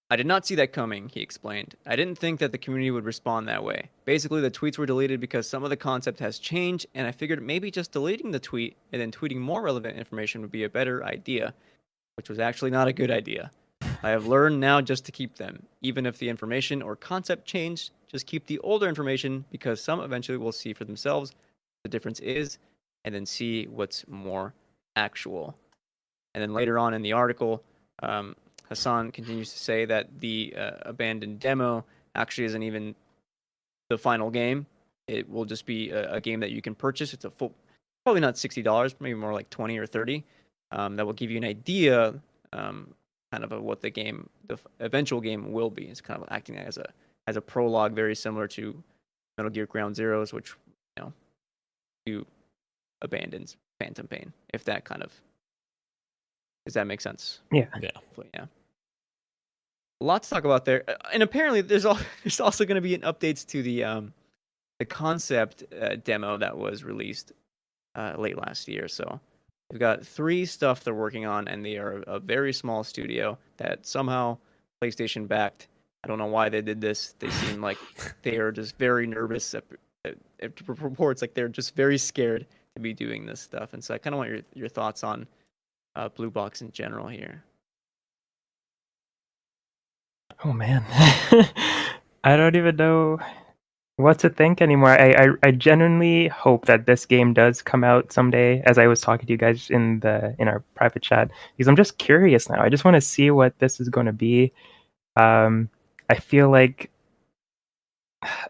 I did not see that coming, he explained. I didn't think that the community would respond that way. Basically, the tweets were deleted because some of the concept has changed, and I figured maybe just deleting the tweet and then tweeting more relevant information would be a better idea, which was actually not a good idea. I have learned now just to keep them. Even if the information or concept changed, just keep the older information because some eventually will see for themselves what the difference is, and then see what's more actual. And then later on in the article, Hassan continues to say that the abandoned demo actually isn't even the final game. It will just be a game that you can purchase. It's a full, probably not $60, maybe more like $20 or $30. That will give you an idea, kind of what the eventual game will be. It's kind of acting as a prologue, very similar to Metal Gear Ground Zeroes, which you abandons Phantom Pain. If that kind of does that make sense? Yeah. Hopefully, yeah. A lot to talk about there, and apparently there's also going to be an updates to the concept demo that was released late last year. So we've got 3 stuff they're working on, and they are a very small studio that somehow PlayStation backed. I don't know why they did this. They seem like they are just very nervous. It reports like they're just very scared to be doing this stuff, and so I kind of want your thoughts on Blue Box in general here. Oh man, I don't even know what to think anymore. I genuinely hope that this game does come out someday. As I was talking to you guys in our private chat, because I'm just curious now. I just want to see what this is going to be. I feel like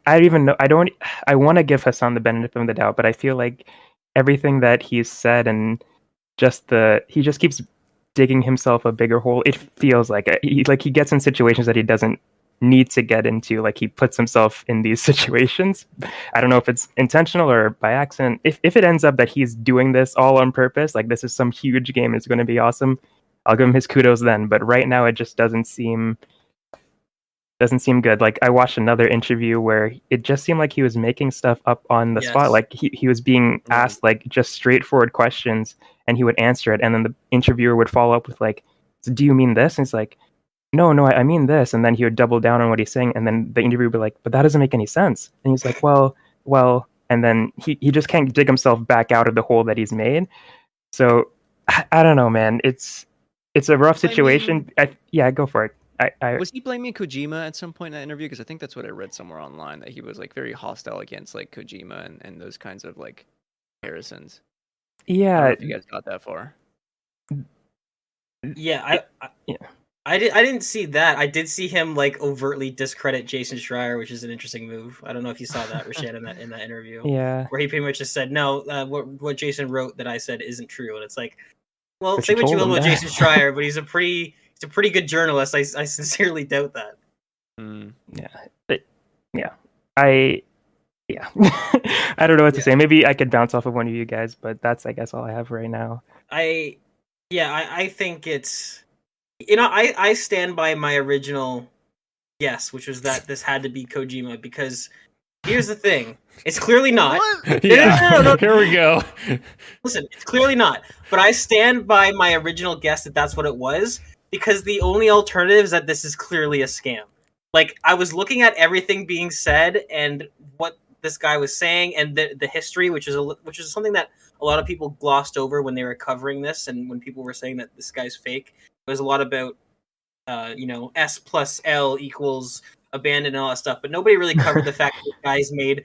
I don't even know. I want to give Hassan the benefit of the doubt, but I feel like everything that he's said and he just keeps digging himself a bigger hole. It feels like he gets in situations that he doesn't need to get into. Like he puts himself in these situations. I don't know if it's intentional or by accident. If it ends up that he's doing this all on purpose, like this is some huge game, it's going to be awesome, I'll give him his kudos then. But right now, it just doesn't seem. doesn't seem good. Like I watched another interview where it just seemed like he was making stuff up on the spot. Yes. Like he was being asked like just straightforward questions and he would answer it, and then the interviewer would follow up with like, "So do you mean this?" And it's like, no, I mean this. And then he would double down on what he's saying, and then the interviewer would be like, "But that doesn't make any sense." And he's like, well, and then he just can't dig himself back out of the hole that he's made. So I don't know, man. It's a rough situation. Yeah, go for it. Was he blaming Kojima at some point in that interview? Because I think that's what I read somewhere online, that he was like very hostile against like Kojima and those kinds of like comparisons. I don't know Yeah, if you guys got that far. Yeah, I didn't see that. I did see him like overtly discredit Jason Schreier, which is an interesting move. I don't know if you saw that, Rashan, in that interview, yeah. where he pretty much just said, "No, what Jason wrote that I said isn't true," and it's like, well, But say you what you told will him about that. Jason Schreier, but he's a pretty good journalist. I sincerely doubt that. I don't know what to say. Maybe I could bounce off of one of you guys, but that's I guess all I have right now. I think it's, I stand by my original guess, which was that this had to be Kojima, because here's the thing, it's clearly not. Yeah. No. Here we go. Listen, it's clearly not, but I stand by my original guess that that's what it was, because the only alternative is that this is clearly a scam. Like, I was looking at everything being said and what this guy was saying and the history, which is something that a lot of people glossed over when they were covering this, and when people were saying that this guy's fake. It was a lot about S plus L equals abandoned and all that stuff, but nobody really covered the fact that the guy's made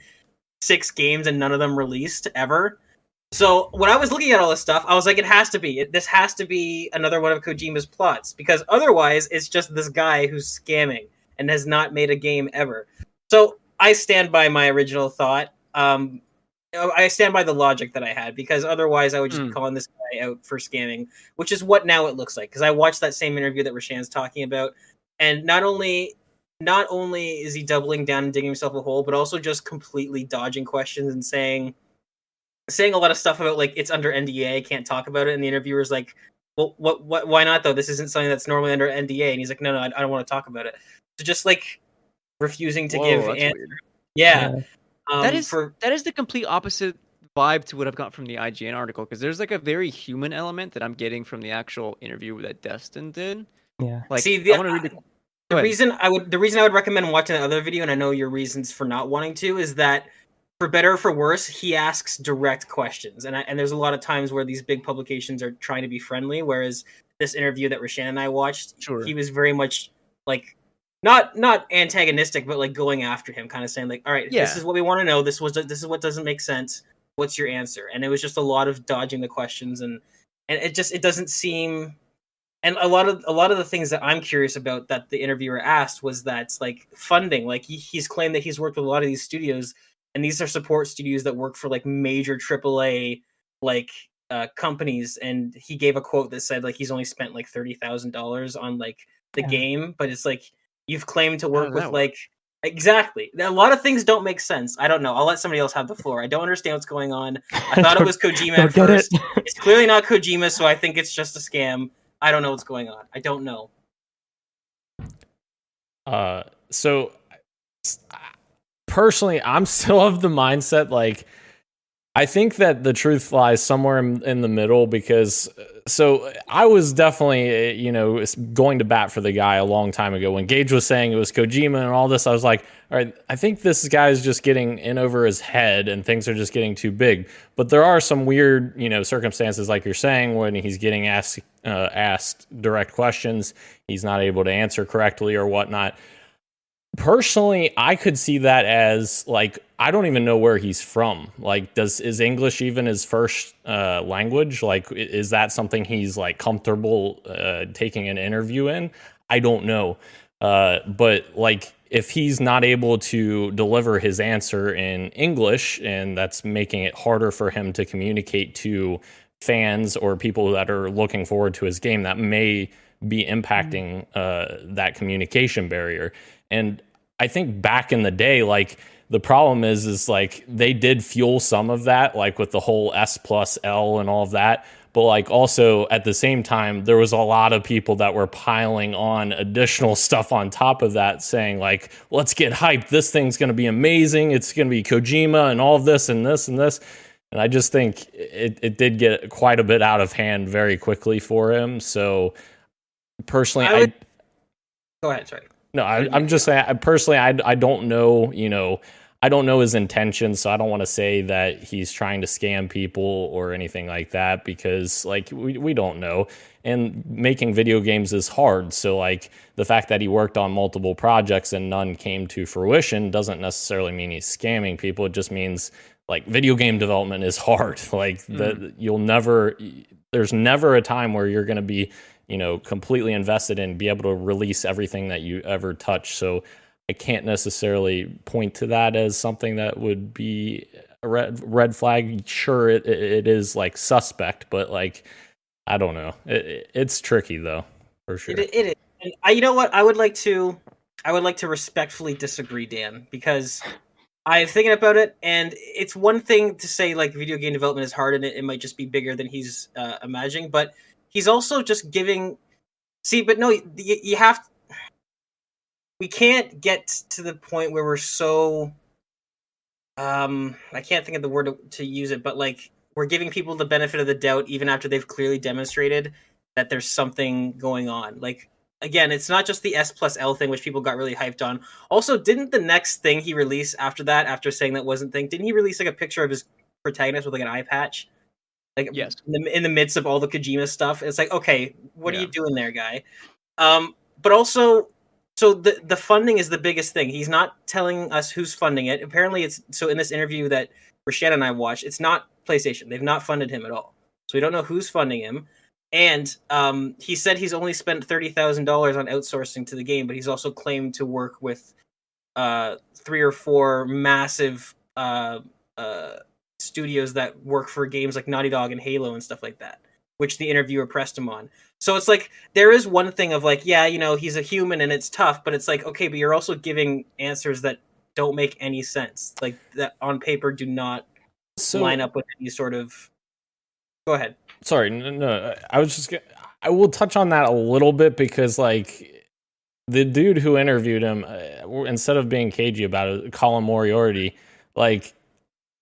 6 games and none of them released ever. So when I was looking at all this stuff, I was like, this has to be another one of Kojima's plots, because otherwise it's just this guy who's scamming and has not made a game ever. So I stand by my original thought. I stand by the logic that I had, because otherwise I would just be calling this guy out for scamming, which is what now it looks like. Because I watched that same interview that Rashan's talking about, and not only is he doubling down and digging himself a hole, but also just completely dodging questions and saying a lot of stuff about like it's under NDA, can't talk about it. And the interviewer's like, "Well, what? Why not though? This isn't something that's normally under NDA." And he's like, "No, I don't want to talk about it." So just like refusing to give that's answers. weird. Yeah. That is the complete opposite vibe to what I've got from the IGN article, because there's like a very human element that I'm getting from the actual interview that Destin did. Yeah. Like, See, I want to read the reason I would recommend watching the other video, and I know your reasons for not wanting to, is that for better or for worse, he asks direct questions, and there's a lot of times where these big publications are trying to be friendly, whereas this interview that Rashan and I watched, he was very much like not antagonistic, but like going after him, kind of saying like, "All right, this is what we want to know. This is what doesn't make sense. What's your answer?" And it was just a lot of dodging the questions, and it doesn't seem. And a lot of the things that I'm curious about that the interviewer asked was that like funding. Like he's claimed that he's worked with a lot of these studios, and these are support studios that work for like major AAA like companies. And he gave a quote that said like he's only spent like $30,000 on like the game, but it's like, you've claimed to work with like exactly. A lot of things don't make sense. I don't know. I'll let somebody else have the floor. I don't understand what's going on. I thought it was Kojima at first. It's clearly not Kojima, so I think it's just a scam. I don't know what's going on. I don't know. So personally, I'm still of the mindset like I think that the truth lies somewhere in the middle, because so I was definitely, going to bat for the guy a long time ago. When Gage was saying it was Kojima and all this, I was like, all right, I think this guy is just getting in over his head and things are just getting too big. But there are some weird, circumstances like you're saying when he's getting asked direct questions, he's not able to answer correctly or whatnot. Personally, I could see that as like, I don't even know where he's from. Like, is English even his first language? Like, is that something he's like comfortable taking an interview in? I don't know. But like, if he's not able to deliver his answer in English, and that's making it harder for him to communicate to fans or people that are looking forward to his game, that may be impacting that communication barrier. And I think back in the day, like the problem is like they did fuel some of that, like with the whole S plus L and all of that. but like also at the same time, there was a lot of people that were piling on additional stuff on top of that, saying like, let's get hyped. This thing's going to be amazing. It's going to be Kojima and all of this and this and this. And I just think it did get quite a bit out of hand very quickly for him. So personally, Go ahead, sorry. no, I'm just saying, I don't know, I don't know his intentions, so I don't want to say that he's trying to scam people or anything like that, because like we don't know. And making video games is hard. So like the fact that he worked on multiple projects and none came to fruition doesn't necessarily mean he's scamming people. It just means like video game development is hard. Like there's never a time where you're going to be, completely invested and be able to release everything that you ever touch. So I can't necessarily point to that as something that would be a red flag. Sure, it is like suspect, but like, I don't know. It's tricky though, for sure. It is. And you know what? I would like to respectfully disagree, Dan, because I'm thinking about it, and it's one thing to say like video game development is hard and it might just be bigger than he's imagining, but he's also just giving. See, but no, you have. We can't get to the point where we're so. I can't think of the word to use it, but like we're giving people the benefit of the doubt even after they've clearly demonstrated that there's something going on. Like again, it's not just the S+L thing, which people got really hyped on. Also, didn't the next thing he release after that, after saying that wasn't thing, didn't he release like a picture of his protagonist with like an eye patch? Like Yes. in the midst of all the Kojima stuff, it's like, okay, what are you doing there, guy? But also, so the funding is the biggest thing. He's not telling us who's funding it. Apparently, it's so in this interview that Rashan and I watched, it's not PlayStation. They've not funded him at all, so we don't know who's funding him. And he said he's only spent $30,000 on outsourcing to the game, but he's also claimed to work with 3 or 4 massive studios that work for games like Naughty Dog and Halo and stuff like that, which the interviewer pressed him on. So it's like there is one thing of like, yeah, he's a human and it's tough, but it's like, okay, but you're also giving answers that don't make any sense, like that on paper do not line up with any sort of. Go ahead. Sorry, no, I will touch on that a little bit, because like the dude who interviewed him, instead of being cagey about it, Colin Moriarty, like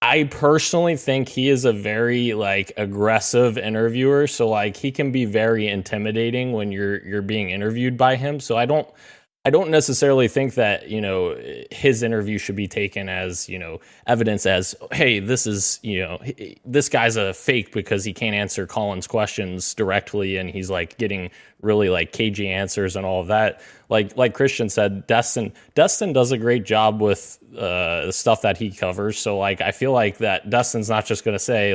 I personally think he is a very like aggressive interviewer. So like he can be very intimidating when you're being interviewed by him. So I don't necessarily think that, his interview should be taken as, evidence as, hey, this is, this guy's a fake because he can't answer Colin's questions directly. And he's like getting really like cagey answers and all of that. Like Christian said, Destin does a great job with the stuff that he covers. So like, I feel like that Destin's not just going to say,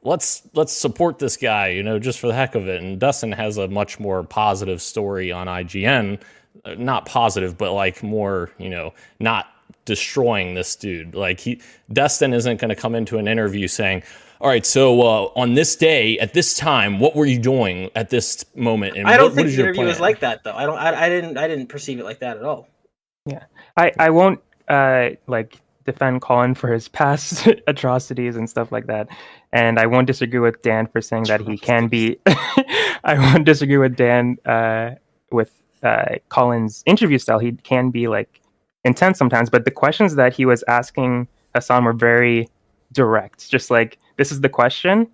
let's support this guy, just for the heck of it. And Destin has a much more positive story on IGN. Not positive, but like more, not destroying this dude. Like Destin isn't going to come into an interview saying, all right, so on this day at this time, what were you doing at this moment? And I don't what think is the your interview plan? was like that though. I didn't perceive it like that at all. Yeah, I won't like defend Colin for his past atrocities and stuff like that, and I won't disagree with Dan for saying that he can be. I won't disagree with Dan with Colin's interview style. He can be like intense sometimes, but the questions that he was asking Hassan were very direct. Just like, this is the question,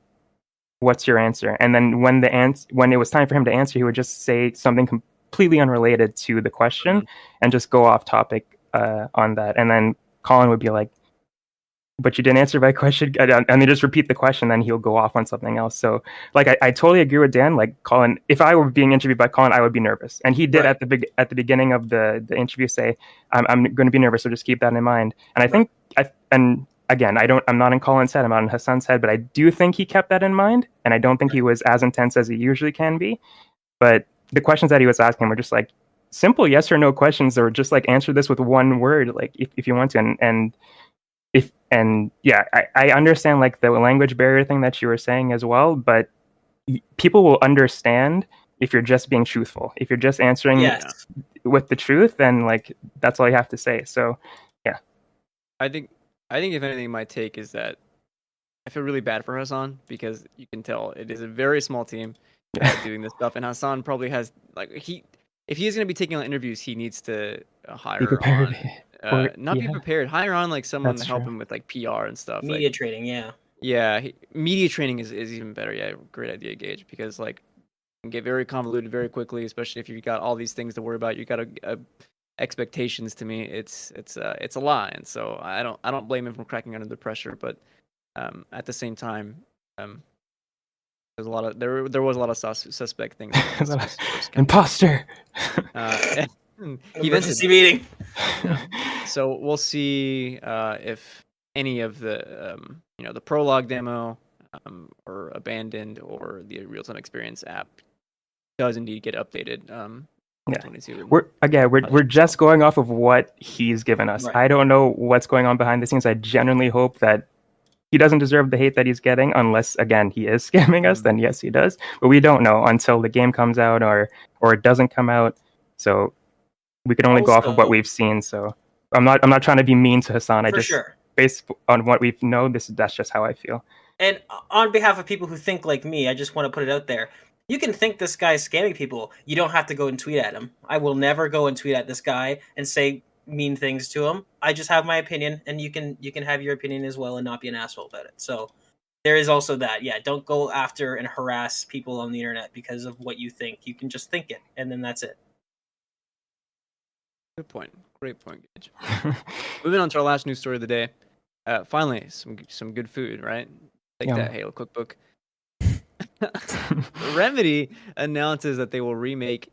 what's your answer? And then when it was time for him to answer, he would just say something completely unrelated to the question and just go off topic on that. And then Colin would be like, but you didn't answer my question, and they just repeat the question, then he'll go off on something else. So like I totally agree with Dan. Like Colin, if I were being interviewed by Colin, I would be nervous, and he did at the beginning of the interview say, I'm going to be nervous, so just keep that in mind. And I think and again, I'm not in Colin's head, I'm not in Hassan's head, but I do think he kept that in mind, and I don't think he was as intense as he usually can be. But the questions that he was asking were just like simple yes or no questions, or just like answer this with one word, like if you want to, I understand like the language barrier thing that you were saying as well, but people will understand if you're just being truthful. If you're just answering with the truth, then like that's all you have to say. So yeah, I think if anything, my take is that I feel really bad for Hassan because you can tell it is a very small team doing this stuff, and Hassan probably has if he's going to be taking on interviews, he needs to hire Be prepared. on, Or- not be yeah. prepared, hire on like someone That's to help true. him with like PR and stuff. Media Like, trading, yeah. yeah, media training is even better. Yeah, great idea, Gage, because like it can get very convoluted very quickly, especially if you've got all these things to worry about. You got expectations. To me, it's a lie, and so I don't blame him for cracking under the pressure, but at the same time, there's a lot of there was a lot of suspect things. Imposter. Emergency meeting. So we'll see if any of the the prologue demo or abandoned or the real-time experience app does indeed get updated. Yeah. We're just going off of what he's given us. Right. I don't know what's going on behind the scenes. I genuinely hope that he doesn't deserve the hate that he's getting, unless again he is scamming us. Then yes, he does. But we don't know until the game comes out or it doesn't come out. So we can only go off of what we've seen. So I'm not trying to be mean to Hassan. Based on what we know, that's just how I feel. And on behalf of people who think like me, I just want to put it out there. You can think this guy's scamming people. You don't have to go and tweet at him. I will never go and tweet at this guy and say mean things to him. I just have my opinion, and you can have your opinion as well and not be an asshole about it. So there is also that. Yeah, don't go after and harass people on the internet because of what you think. You can just think it, and then that's it. Good point. Great point, Gage. Moving on to our last news story of the day. Finally, some good food, right? Take that, Halo Cookbook. Remedy announces that they will remake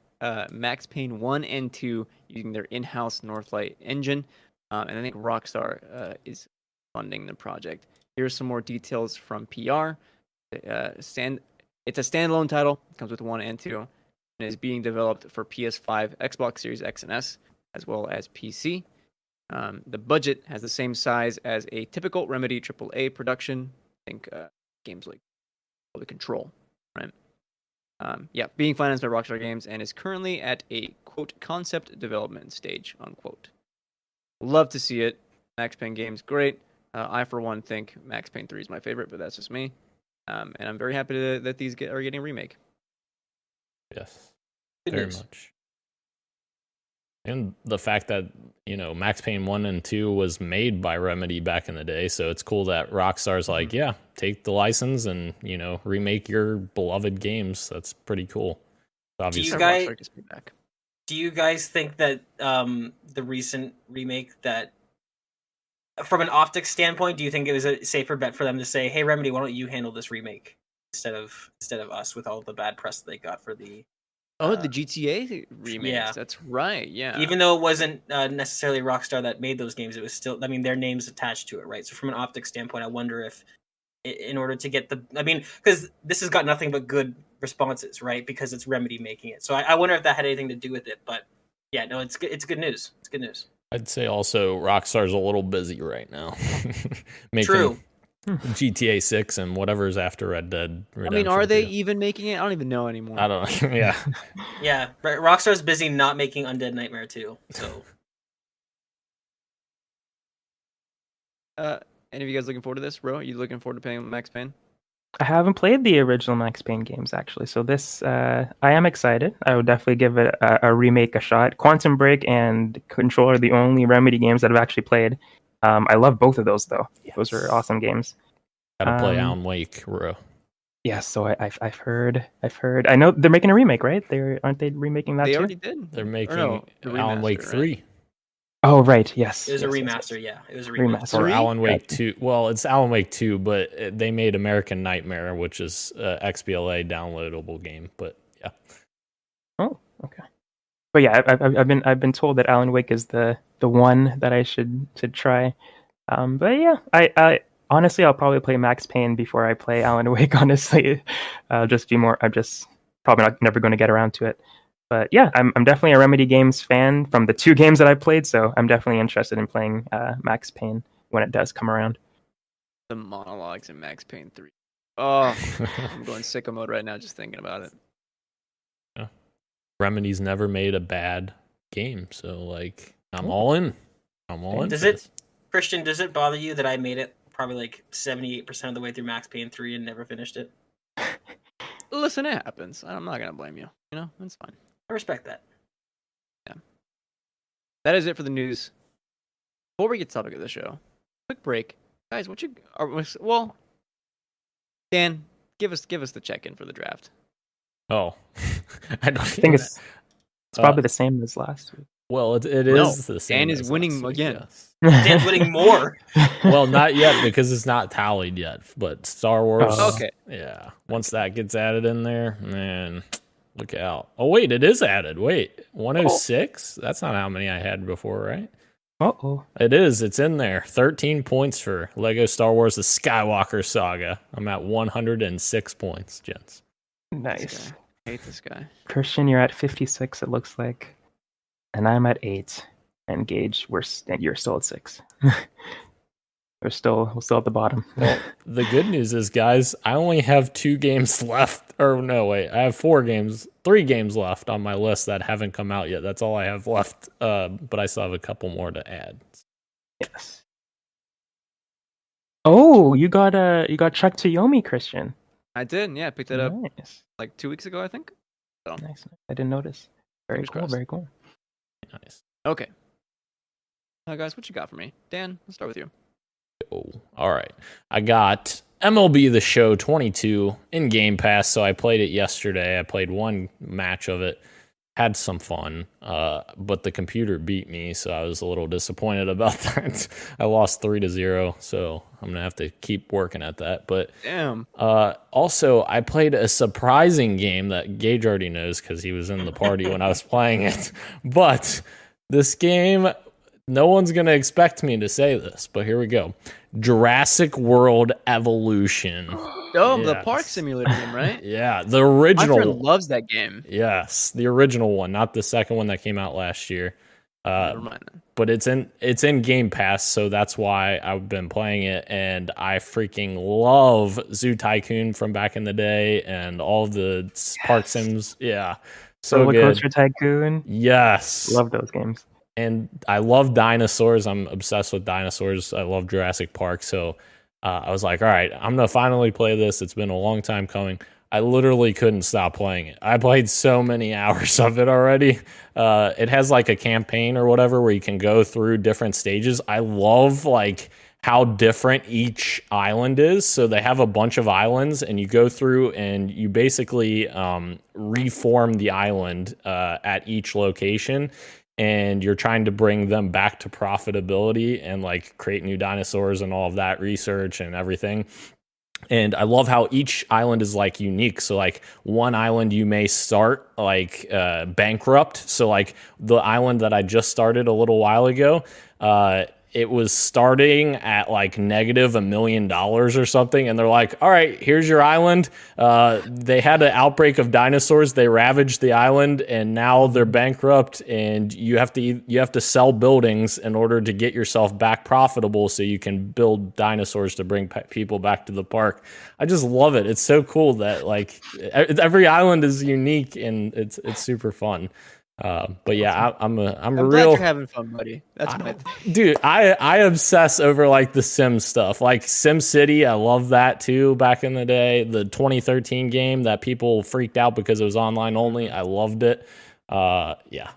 Max Payne 1 and 2 using their in-house Northlight engine. And I think Rockstar is funding the project. Here's some more details from PR. It's a standalone title. It comes with 1 and 2. And is being developed for PS5, Xbox Series X and S, as well as PC. The budget has the same size as a typical Remedy AAA production. I think games like The Control, right? Being financed by Rockstar Games and is currently at a, quote, concept development stage, unquote. Love to see it. Max Payne games, great. I, for one, think Max Payne 3 is my favorite, but that's just me. And I'm very happy that these are getting a remake. Yes, Good very news. much. And the fact that, Max Payne 1 and 2 was made by Remedy back in the day, so it's cool that Rockstar's like, yeah, take the license and, remake your beloved games. That's pretty cool. Obviously. Do you guys think that the recent remake, that from an optics standpoint, do you think it was a safer bet for them to say, hey, Remedy, why don't you handle this remake instead of us with all the bad press that they got for the... the GTA remakes. Yeah. That's right. Yeah. Even though it wasn't necessarily Rockstar that made those games, it was still, their name's attached to it, right? So from an optics standpoint, I wonder if, in order to get because this has got nothing but good responses, right? Because it's Remedy making it. So I wonder if that had anything to do with it. But yeah, no, it's good. It's good news. It's good news. I'd say also Rockstar's a little busy right now. Making True. GTA 6 and whatever's after Red Dead Redemption. Are they even making it? I don't even know anymore. I don't know. Yeah. Yeah, Rockstar's busy not making Undead Nightmare 2. So. Any of you guys looking forward to this, Ro? Are you looking forward to playing Max Payne? I haven't played the original Max Payne games, actually. So this, I am excited. I would definitely give it a remake a shot. Quantum Break and Control are the only Remedy games that I've actually played. I love both of those, though. Yes. Those are awesome games. Gotta play Alan Wake, Ro. Yes, so I've heard. I know they're making a remake, right? Aren't they remaking that too? They already did. They're making Alan Wake 3. Right? Oh, right. Yes. It was a remaster, yeah. It was a remaster. Or Alan Wake 2. Well, it's Alan Wake 2, but they made American Nightmare, which is XBLA downloadable game. But yeah. Oh, okay. But yeah, I've been told that Alan Wake is the one that I should try. But yeah, I honestly I'll probably play Max Payne before I play Alan Wake. Honestly, I'm just probably never going to get around to it. But yeah, I'm definitely a Remedy Games fan from the 2 games that I've played, so I'm definitely interested in playing Max Payne when it does come around. The monologues in Max Payne 3. Oh, I'm going sicko mode right now just thinking about it. Yeah. Remedy's never made a bad game, so I'm all in. I'm all in. Christian, does it bother you that I made it probably like 78% of the way through Max Payne 3 and never finished it. Listen, it happens. I'm not gonna blame you. You know, it's fine. I respect that. That is it for the news. Before we get to the topic of the show, quick break, guys. Well, Dan, give us the check-in for the draft. Oh, I don't I think it's probably the same as last week. Well, it No, is the same. Dan is as winning last week, again. yes. Dan's winning more. Well, not yet because it's not tallied yet. But Star Wars, Oh. Okay. yeah. Once that gets added in there, man, look out. Oh wait, it is added. Wait, 106? That's not how many I had before, right? Uh-oh. It is. It's in there. 13 points for Lego Star Wars: The Skywalker Saga. I'm at 106 points, gents. Nice. I hate this guy. Christian, you're at 56, it looks like. And I'm at 8. And Gage, you're still at 6. we're still at the bottom. Well, the good news is, guys, I only have 2 games left. Or no, wait, I have 3 games left on my list that haven't come out yet. That's all I have left. But I still have a couple more to add. Yes. Oh, you got Chuck Toyomi, Christian. I did. Yeah, I picked it up Nice. like 2 weeks ago, I think. Nice. I didn't notice. Very Fingers cool. crossed. Very cool. Nice. Okay. Now, guys, what you got for me? Dan, let's start with you. Oh, all right. I got MLB The Show 22 in Game Pass, so I played it yesterday. I played 1 match of it, had some fun, but the computer beat me, so I was a little disappointed about that. I lost 3-0, so I'm going to have to keep working at that. But Damn. also, I played a surprising game that Gage already knows because he was in the party when I was playing it. But this game, no one's going to expect me to say this, but here we go. Jurassic World Evolution. Oh, the Yes. park simulator game, right? Yeah, the My original. friend loves that game. Yes, the original one, not the second one that came out last year. Never mind then. But it's in Game Pass, so that's why I've been playing it, and I freaking love Zoo Tycoon from back in the day and all the park sims. Yeah, so Roller good. Coaster Tycoon. Yes, Love those games. and I love dinosaurs. I'm obsessed with dinosaurs. I love Jurassic Park, so I was like, all right, I'm gonna finally play this. It's been a long time coming. I literally couldn't stop playing it. I played so many hours of it already. It has like a campaign or whatever where you can go through different stages. I love like how different each island is. So they have a bunch of islands and you go through and you basically reform the island at each location. And you're trying to bring them back to profitability and like create new dinosaurs and all of that research and everything. And I love how each island is like unique. So like one island you may start like bankrupt. So like the island that I just started a little while ago, it was starting at like negative $1 million or something. And they're like, all right, here's your island. They had an outbreak of dinosaurs. They ravaged the island and now they're bankrupt and you have to sell buildings in order to get yourself back profitable so you can build dinosaurs to bring people back to the park. I just love it. It's so cool that like every island is unique and it's super fun. But yeah, I'm I'm a glad real you're having fun, buddy. That's my thing. dude. I obsess over like the Sim stuff, like Sim City. I love that too. Back in the day, the 2013 game that people freaked out because it was online only. I loved it. Yeah.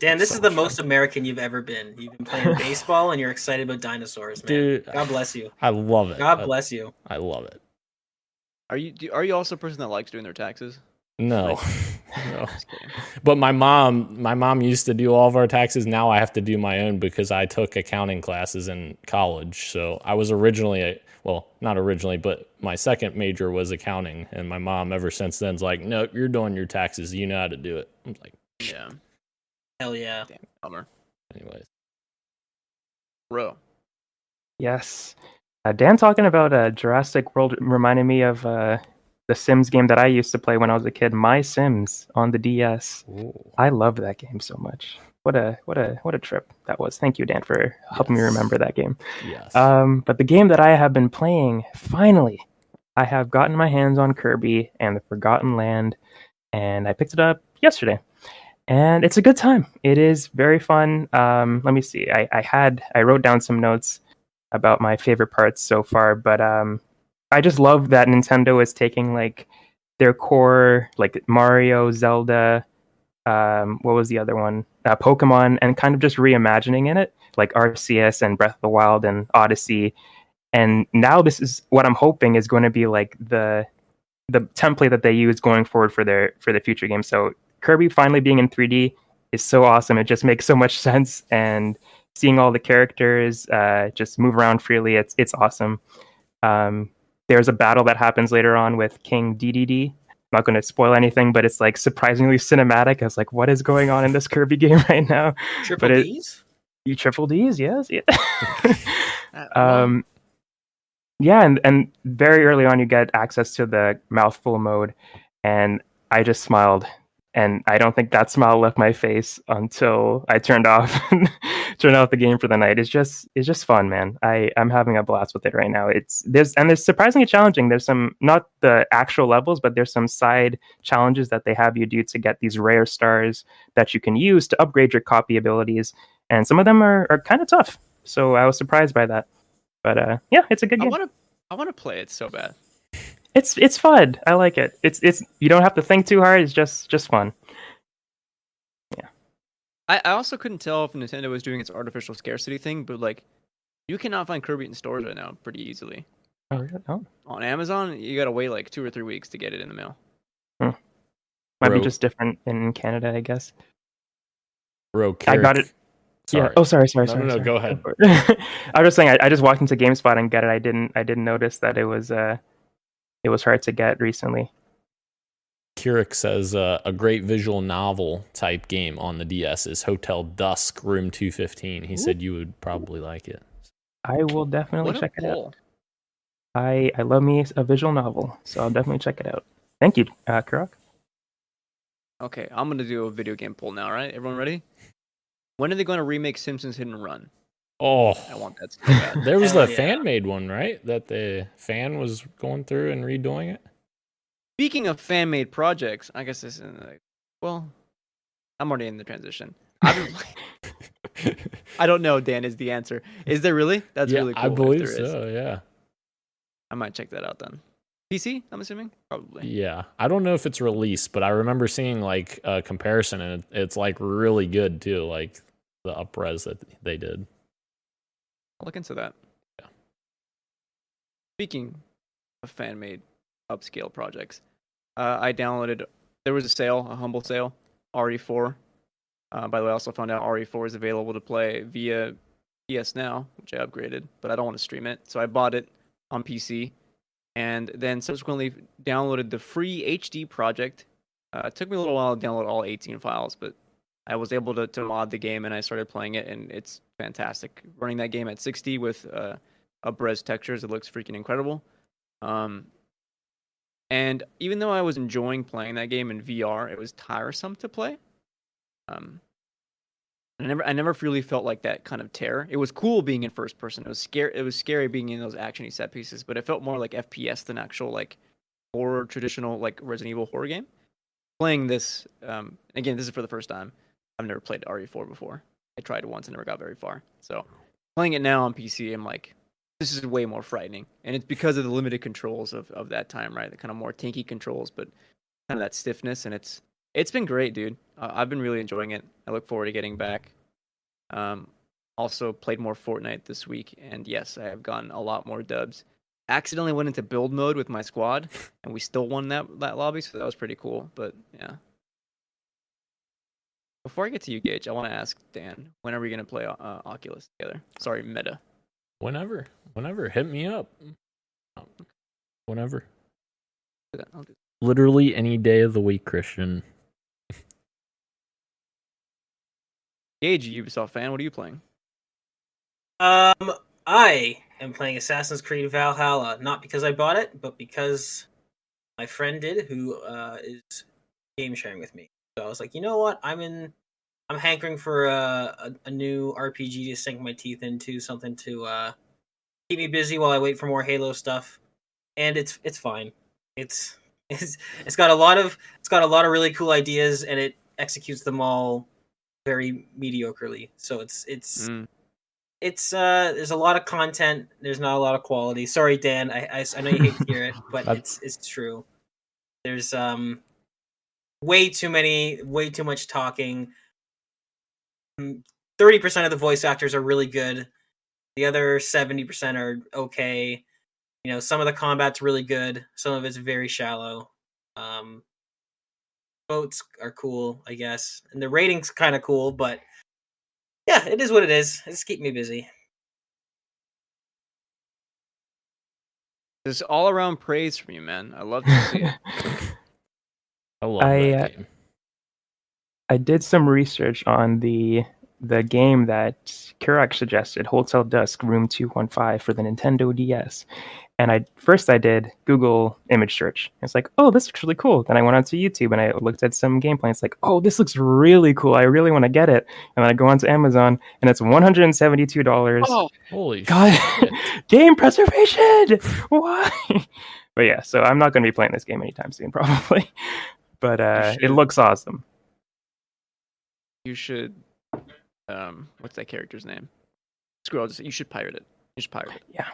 Dan, this so is the much most fun. American you've ever been. You've been playing baseball and you're excited about dinosaurs, man. Dude. God bless you. I love it. God bless you. I love it. Are you also a person that likes doing their taxes? No. No. Just kidding. But my mom used to do all of our taxes. Now I have to do my own because I took accounting classes in college. So I was originally not originally, but my second major was accounting. And my mom ever since then's like, no, you're doing your taxes. You know how to do it. I'm like, Yeah. Hell yeah. Damn bummer. anyways. Bro. Yes. Dan talking about Jurassic World reminded me of the Sims game that I used to play when I was a kid, My Sims on the DS. Ooh. I loved that game so much. What a trip that was. Thank you, Dan, for helping me Yes. remember that game. Yes. But the game that I have been playing, finally, I have gotten my hands on Kirby and the Forgotten Land, and I picked it up yesterday. And it's a good time. It is very fun. Let me see. I wrote down some notes. about my favorite parts so far. But I just love that Nintendo is taking like their core, like Mario, Zelda, what was the other one? Pokemon, and kind of just reimagining in it, like Arceus and Breath of the Wild and Odyssey. And now this is what I'm hoping is going to be like the template that they use going forward for the future games. So Kirby finally being in 3D is so awesome. It just makes so much sense, and seeing all the characters just move around freely, it's awesome. There's a battle that happens later on with King DDD. I'm not going to spoil anything, but it's like surprisingly cinematic. I was like, what is going on in this Kirby game right now? Triple But D's? You triple D's, yes. Yeah. Well, Yeah, and very early on you get access to the mouthful mode, and I just smiled, and I don't think that smile left my face until I turned off the game for the night. It's just fun, man. I'm having a blast with it right now. There's surprisingly challenging. There's some, not the actual levels, but there's some side challenges that they have you do to get these rare stars that you can use to upgrade your copy abilities, and some of them are kind of tough. So I was surprised by that. But yeah, it's a good game. I want to play it so bad. It's fun. I like it. It's you don't have to think too hard. It's just fun. Yeah. I also couldn't tell if Nintendo was doing its artificial scarcity thing, but like, you cannot find Kirby in stores right now pretty easily. Oh, really? Oh. On Amazon, you gotta wait like 2 or 3 weeks to get it in the mail. Might be Bro. just different in Canada, I guess. Bro, I got it. Sorry. Yeah. Oh, sorry. No, go ahead. I was just saying. I just walked into GameSpot and get it. I didn't notice that it was hard to get recently. Keurig says a great visual novel type game on the DS is Hotel Dusk Room 215. He said you would probably like it. I will definitely What a check it out. pull. I love me a visual novel, so I'll definitely check it out. Thank you, Kurok. Okay, I'm gonna do a video game poll now. All right, everyone ready? When are they gonna remake Simpsons Hit and Run? Oh, I want that so bad. there was Hell the yeah. fan made one, right? That the fan was going through and redoing it. Speaking of fan-made projects, I guess this is well, I'm already in the transition. I've been I don't know, Dan is the answer. Is there really? That's yeah, really cool. I if believe there is. so. Yeah. I might check that out then. PC, I'm assuming? Probably. Yeah, I don't know if it's released, but I remember seeing like a comparison, and it's like really good too, like the upres that they did. I'll look into that. Yeah. Speaking of fan-made upscale projects, I downloaded. There was a sale, a humble sale, RE4. By the way, I also found out RE4 is available to play via PS Now, which I upgraded, but I don't want to stream it, so I bought it on PC, and then subsequently downloaded the free HD project. It took me a little while to download all 18 files, but I was able to mod the game, and I started playing it, and it's fantastic. Running that game at 60 with up-res textures, it looks freaking incredible. And even though I was enjoying playing that game in VR, it was tiresome to play. I never really felt like that kind of terror. It was cool being in first person. It was scary being in those actiony set pieces, but it felt more like FPS than actual like horror, traditional like Resident Evil horror game. Playing this, again, this is for the first time. I've never played RE4 before. I tried it once and never got very far. So playing it now on PC, I'm like, this is way more frightening. And it's because of the limited controls of that time, right? The kind of more tanky controls, but kind of that stiffness. And it's been great, dude. I've been really enjoying it. I look forward to getting back. Also played more Fortnite this week, and yes, I have gotten a lot more dubs. Accidentally went into build mode with my squad, and we still won that lobby, so that was pretty cool. But yeah. Before I get to you, Gage, I want to ask Dan, when are we gonna play Oculus together? Sorry, Meta. Whenever, hit me up. Whenever. I'll do that. Literally any day of the week, Christian. Gage, you Ubisoft fan, what are you playing? I am playing Assassin's Creed Valhalla, not because I bought it, but because my friend did, who is game sharing with me. So I was like, you know what? I'm hankering for a new RPG to sink my teeth into, something to keep me busy while I wait for more Halo stuff. And it's fine. It's got a lot of really cool ideas, and it executes them all very mediocrely. So it's it's there's a lot of content. There's not a lot of quality. Sorry, Dan. I know you hate to hear it, but it's true. There's way too much talking. 30% of the voice actors are really good. The other 70% are okay. You know, some of the combat's really good. Some of it's very shallow. Boats are cool, I guess, and the rating's kind of cool, but yeah, it is what it is. It's keep me busy. This all around praise from you, man. I love to see it. I love that game. I did some research on the game that Kurak suggested, Hotel Dusk Room 215 for the Nintendo DS. And I did Google image search. It's like, oh, this looks really cool. Then I went onto YouTube and I looked at some gameplay. It's like, oh, this looks really cool. I really want to get it. And then I go onto Amazon and it's $172. Oh, holy God, shit. Game preservation. Why? But yeah, so I'm not going to be playing this game anytime soon, probably. But it looks awesome. You should. What's that character's name? Screw. You should pirate it. Yeah.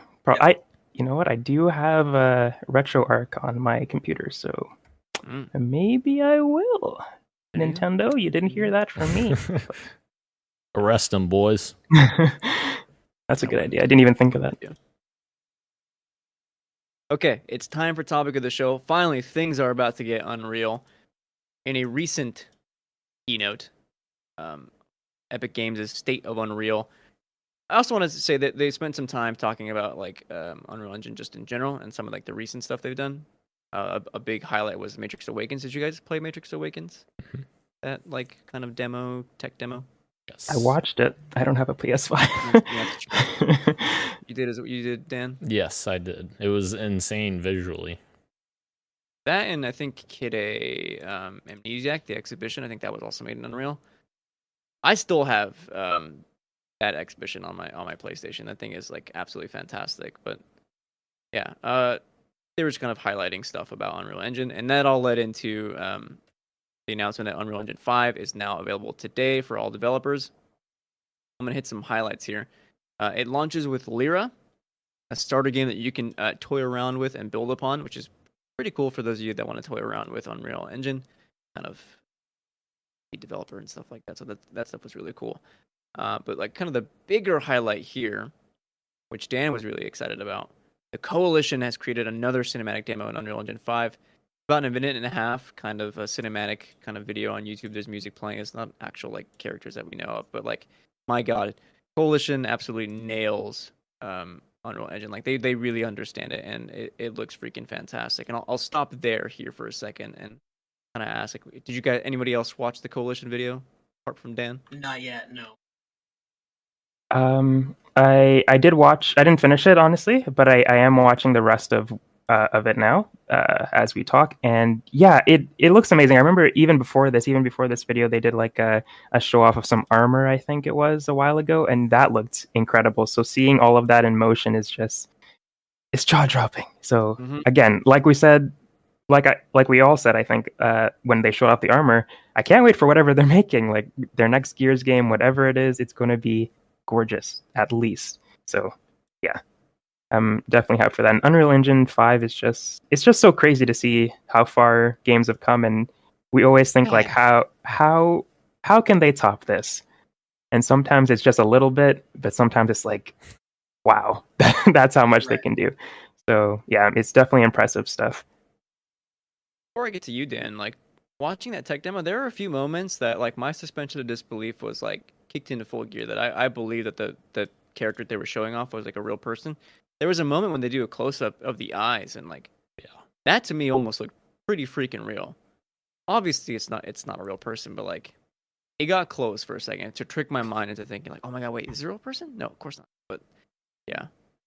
You know what? I do have a RetroArch on my computer, so maybe I will. Nintendo, you didn't hear that from me. Arrest them, boys. That's a good idea. I didn't even think of that. Yeah. Okay, it's time for topic of the show. Finally, things are about to get unreal. In a recent keynote, Epic Games' State of Unreal. I also wanted to say that they spent some time talking about like Unreal Engine just in general and some of like the recent stuff they've done. A big highlight was Matrix Awakens. Did you guys play Matrix Awakens? That like kind of tech demo? Yes. I watched it. I don't have a PS5. You did as you did, Dan? Yes, I did. It was insane visually. That and I think Kid A Amnesiac, the exhibition, I think that was also made in Unreal. I still have that exhibition on my PlayStation. That thing is like absolutely fantastic. But yeah, they were just kind of highlighting stuff about Unreal Engine, and that all led into the announcement that Unreal Engine 5 is now available today for all developers. I'm gonna hit some highlights here. It launches with Lyra, a starter game that you can toy around with and build upon, which is pretty cool for those of you that want to toy around with Unreal Engine, kind of developer and stuff like that. So that stuff was really cool. But like kind of the bigger highlight here, which Dan was really excited about, the Coalition has created another cinematic demo in Unreal Engine 5. About a minute and a half, kind of a cinematic kind of video on YouTube. There's music playing. It's not actual like characters that we know of, but like, my God, Coalition absolutely nails Unreal Engine. Like they really understand it, and it looks freaking fantastic. And I'll stop there here for a second and kind of ask, like, did you guys, anybody else watch the Coalition video apart from Dan? Not yet, no. I did watch. I didn't finish it honestly, but I am watching the rest of it now as we talk. And yeah, it looks amazing. I remember even before this video, they did like a show off of some armor. I think it was a while ago, and that looked incredible. So seeing all of that in motion is just it's jaw dropping. So again, like we said. Like we all said, I think when they showed off the armor, I can't wait for whatever they're making. Like their next Gears game, whatever it is, it's going to be gorgeous at least. So yeah, I'm definitely hyped for that. And Unreal Engine 5 is just so crazy to see how far games have come, and we always think like how can they top this? And sometimes it's just a little bit, but sometimes it's like, wow, that's how much they can do. So yeah, it's definitely impressive stuff. Before I get to you, Dan, like watching that tech demo, there are a few moments that like my suspension of disbelief was like kicked into full gear. That I believe that the character they were showing off was like a real person. There was a moment when they do a close up of the eyes, and like, yeah, that to me almost looked pretty freaking real. Obviously, it's not a real person, but like, it got close for a second to trick my mind into thinking like, oh my God, wait, is it a real person? No, of course not. But yeah,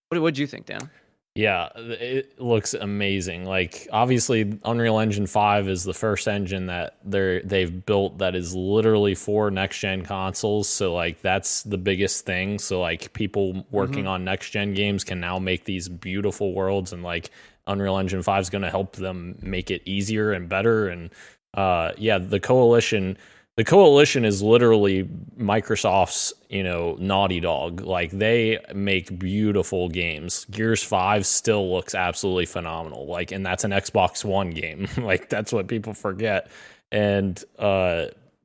what do you think, Dan? Yeah, it looks amazing. Like obviously Unreal Engine 5 is the first engine that they've built that is literally for next gen consoles. So like that's the biggest thing. So like people working on next gen games can now make these beautiful worlds, and like Unreal Engine 5 is going to help them make it easier and better. And yeah, the Coalition the Coalition is literally Microsoft's, Naughty Dog. Like, they make beautiful games. Gears 5 still looks absolutely phenomenal. Like, and that's an Xbox One game. Like, that's what people forget. And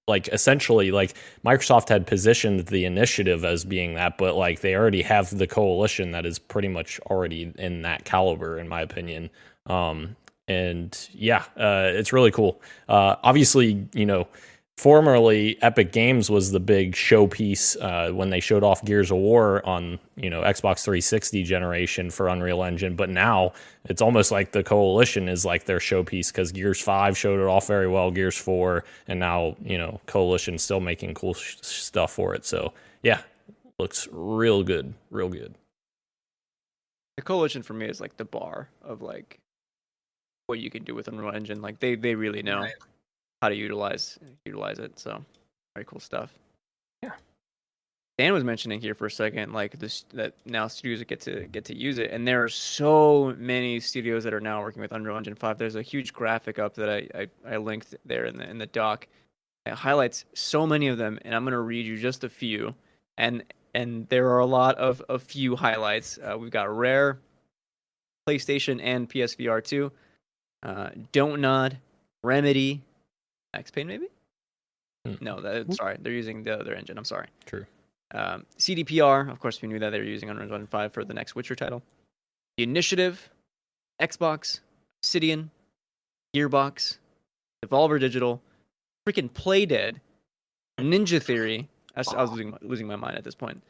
like, essentially, like, Microsoft had positioned the Initiative as being that, but like, they already have the Coalition that is pretty much already in that caliber, in my opinion. And yeah, it's really cool. Obviously, formerly Epic Games was the big showpiece when they showed off Gears of War on Xbox 360 generation for Unreal Engine, but now it's almost like the Coalition is like their showpiece, because Gears 5 showed it off very well, Gears 4, and now Coalition's still making cool stuff for it. So yeah, looks real good. The Coalition for me is like the bar of like what you can do with Unreal Engine. Like they really know Right. how to utilize it. So very cool stuff. Yeah. Dan was mentioning here for a second, like this, that now studios get to use it, and there are so many studios that are now working with Unreal Engine 5. There's a huge graphic up that I linked there in the doc. It highlights so many of them, and I'm gonna read you just a few. And there are a lot of few highlights. We've got Rare, PlayStation, and PSVR 2. Don't Nod, Remedy, X-Payne maybe? No, sorry, they're using the other engine. I'm sorry. True. CDPR, of course, we knew that they were using Unreal Engine 5 for the next Witcher title. The Initiative, Xbox, Obsidian, Gearbox, Devolver Digital, freaking Playdead, Ninja Theory. I was losing my mind at this point.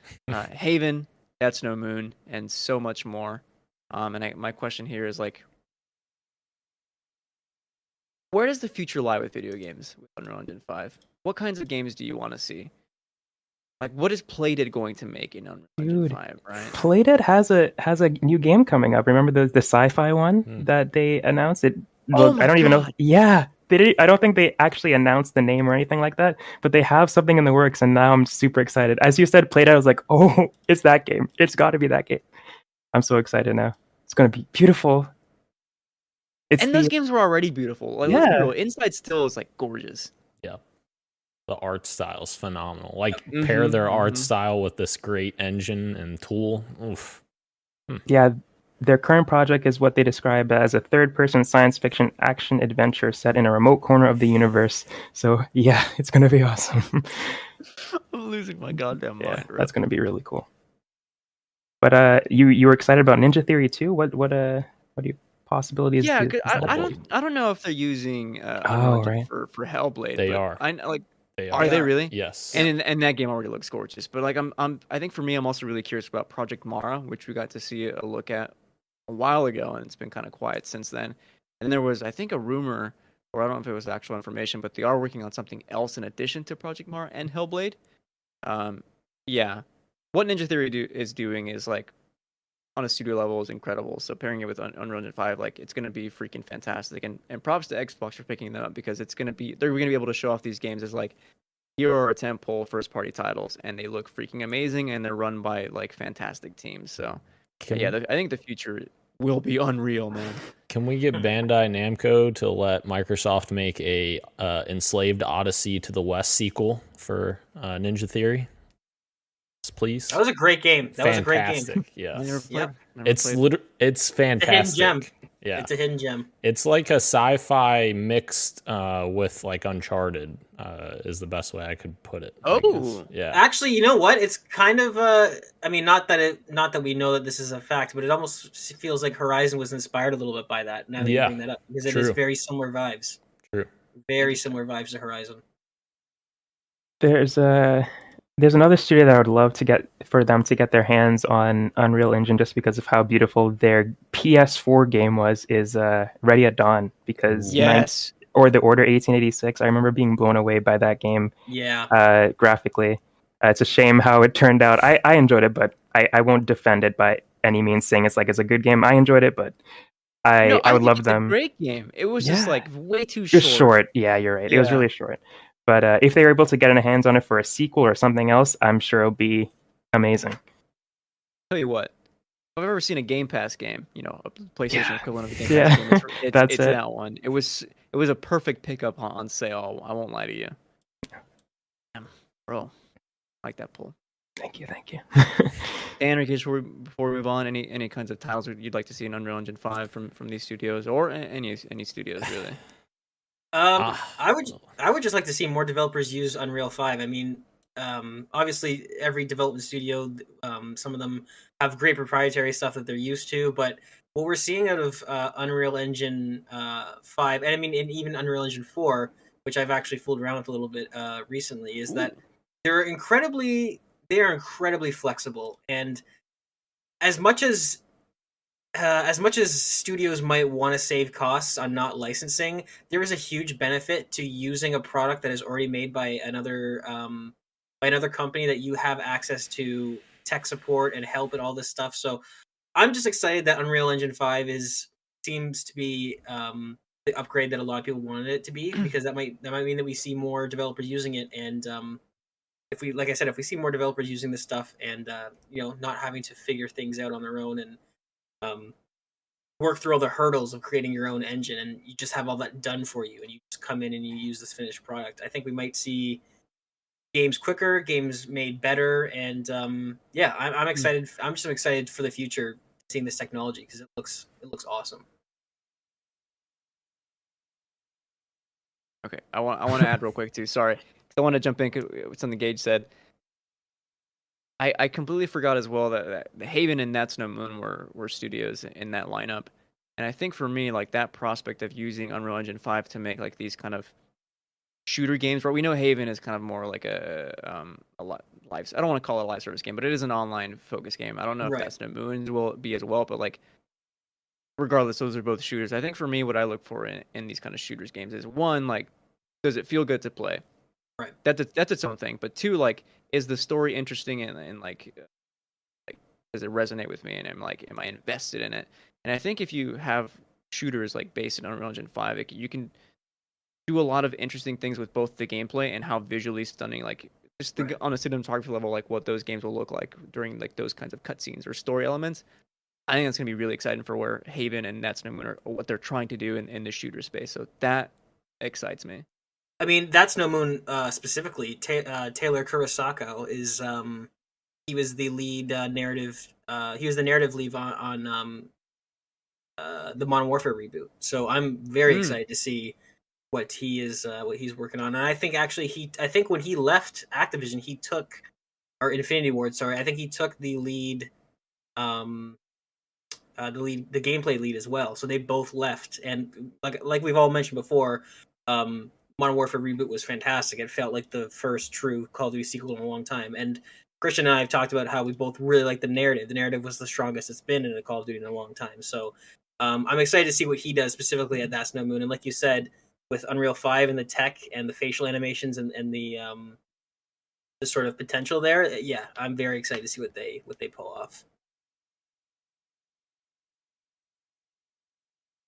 Haven, That's No Moon, and so much more. My question here is like, where does the future lie with video games with Unreal Engine 5? What kinds of games do you want to see? Like, what is Playdead going to make in Unreal Engine 5, right? Playdead has a new game coming up. Remember the sci-fi one that they announced? I don't even know. Yeah, I don't think they actually announced the name or anything like that, but they have something in the works, and now I'm super excited. As you said, Playdead, I was like, oh, it's that game. It's got to be that game. I'm so excited now. It's going to be beautiful. Those games were already beautiful. Like, let's be real, Inside Still is like gorgeous. Yeah. The art style is phenomenal. Like, pair their art style with this great engine and tool. Oof. Yeah, their current project is what they describe as a third-person science fiction action adventure set in a remote corner of the universe. So yeah, it's gonna be awesome. I'm losing my goddamn mind. That's gonna be really cool. But you were excited about Ninja Theory too? What do you possibilities? Yeah, I don't know if they're using for Hellblade. They are. Are they really? Yes. And that game already looks gorgeous. But like I think for me, I'm also really curious about Project Mara, which we got to see a look at a while ago, and it's been kind of quiet since then. And there was, I think, a rumor, or I don't know if it was actual information, but they are working on something else in addition to Project Mara and Hellblade. Yeah, what Ninja Theory is doing is like on a studio level is incredible. So pairing it with Unreal Engine 5, like it's gonna be freaking fantastic. And props to Xbox for picking them up, because they're gonna be able to show off these games as like, here are tentpole first party titles, and they look freaking amazing, and they're run by like fantastic teams. So I think the future will be unreal, man. Can we get Bandai Namco to let Microsoft make a Enslaved Odyssey to the West sequel for Ninja Theory? Please. That was a great game. That was a great game. Yeah. It's it's fantastic. It's a hidden gem. Yeah. It's a hidden gem. It's like a sci-fi mixed with like Uncharted is the best way I could put it. Oh. Yeah. Actually, you know what? It's kind of I mean, not that we know that this is a fact, but it almost feels like Horizon was inspired a little bit by that. Now that you bring that up, because it is very similar vibes. True. Very similar vibes to Horizon. There's another studio that I would love to get their hands on Unreal Engine, just because of how beautiful their PS4 game is Ready at Dawn, because or The Order 1886. I remember being blown away by that game. Yeah. Graphically, it's a shame how it turned out. I enjoyed it, but I won't defend it by any means, saying it's a good game. I enjoyed it, but I would love them. A great game. It was just like way too short. Just short. Yeah, you're right. It was really short. But if they were able to get their hands on it for a sequel or something else, I'm sure it'll be amazing. Tell you what, if I've ever seen a Game Pass game, a PlayStation equivalent of a Game Pass game, it's that one. It was a perfect pickup on sale. I won't lie to you. Bro, I like that pull. Thank you. Dan, or Kish, before we move on, any kinds of titles you'd like to see in Unreal Engine 5 from these studios, or any studios really? I would just like to see more developers use Unreal 5. I mean, obviously every development studio, some of them have great proprietary stuff that they're used to, but what we're seeing out of Unreal Engine 5, and I mean, and even Unreal Engine 4, which I've actually fooled around with a little bit recently, is that they're incredibly flexible, and as much as studios might want to save costs on not licensing, there is a huge benefit to using a product that is already made by another company that you have access to tech support and help and all this stuff. So I'm just excited that Unreal Engine 5 seems to be the upgrade that a lot of people wanted it to be, because that might mean that we see more developers using it, and if we, like I said, if we see more developers using this stuff and not having to figure things out on their own and work through all the hurdles of creating your own engine, and you just have all that done for you, and you just come in and you use this finished product. I think we might see games quicker, games made better, and I'm excited. I'm just excited for the future, seeing this technology, because it looks awesome. Okay, I want to add real quick too. Sorry, I want to jump in with something Gage said. I completely forgot as well that Haven and That's No Moon were studios in that lineup, and I think for me, like, that prospect of using Unreal Engine 5 to make like these kind of shooter games, where we know Haven is kind of more like a live. I don't want to call it a live service game, but it is an online focused game. I don't know if That's No Moon will be as well, but like, regardless, those are both shooters. I think for me, what I look for in these kind of shooters games is, one, like, does it feel good to play? Right. That's its own thing. But two, like, is the story interesting, and like does it resonate with me, and am I invested in it? And I think if you have shooters like based in Unreal Engine 5, you can do a lot of interesting things with both the gameplay and how visually stunning, like, just think on a cinematography level, like what those games will look like during like those kinds of cutscenes or story elements. I think that's going to be really exciting for where Haven and That's No Moon are, what they're trying to do in the shooter space. So that excites me. I mean, That's No Moon specifically. Taylor Kurosako is he was the lead narrative. He was the narrative lead on the Modern Warfare reboot. So I'm very excited to see what he's working on. And I think actually when he left Activision, he took, or Infinity Ward, sorry, I think he took the lead. The gameplay lead as well. So they both left, and like we've all mentioned before, Modern Warfare reboot was fantastic. It felt like the first true Call of Duty sequel in a long time. And Christian and I have talked about how we both really like the narrative. The narrative was the strongest it's been in a Call of Duty in a long time. So I'm excited to see what he does specifically at That's No Moon. And like you said, with Unreal 5 and the tech and the facial animations and the sort of potential there, yeah, I'm very excited to see what they pull off.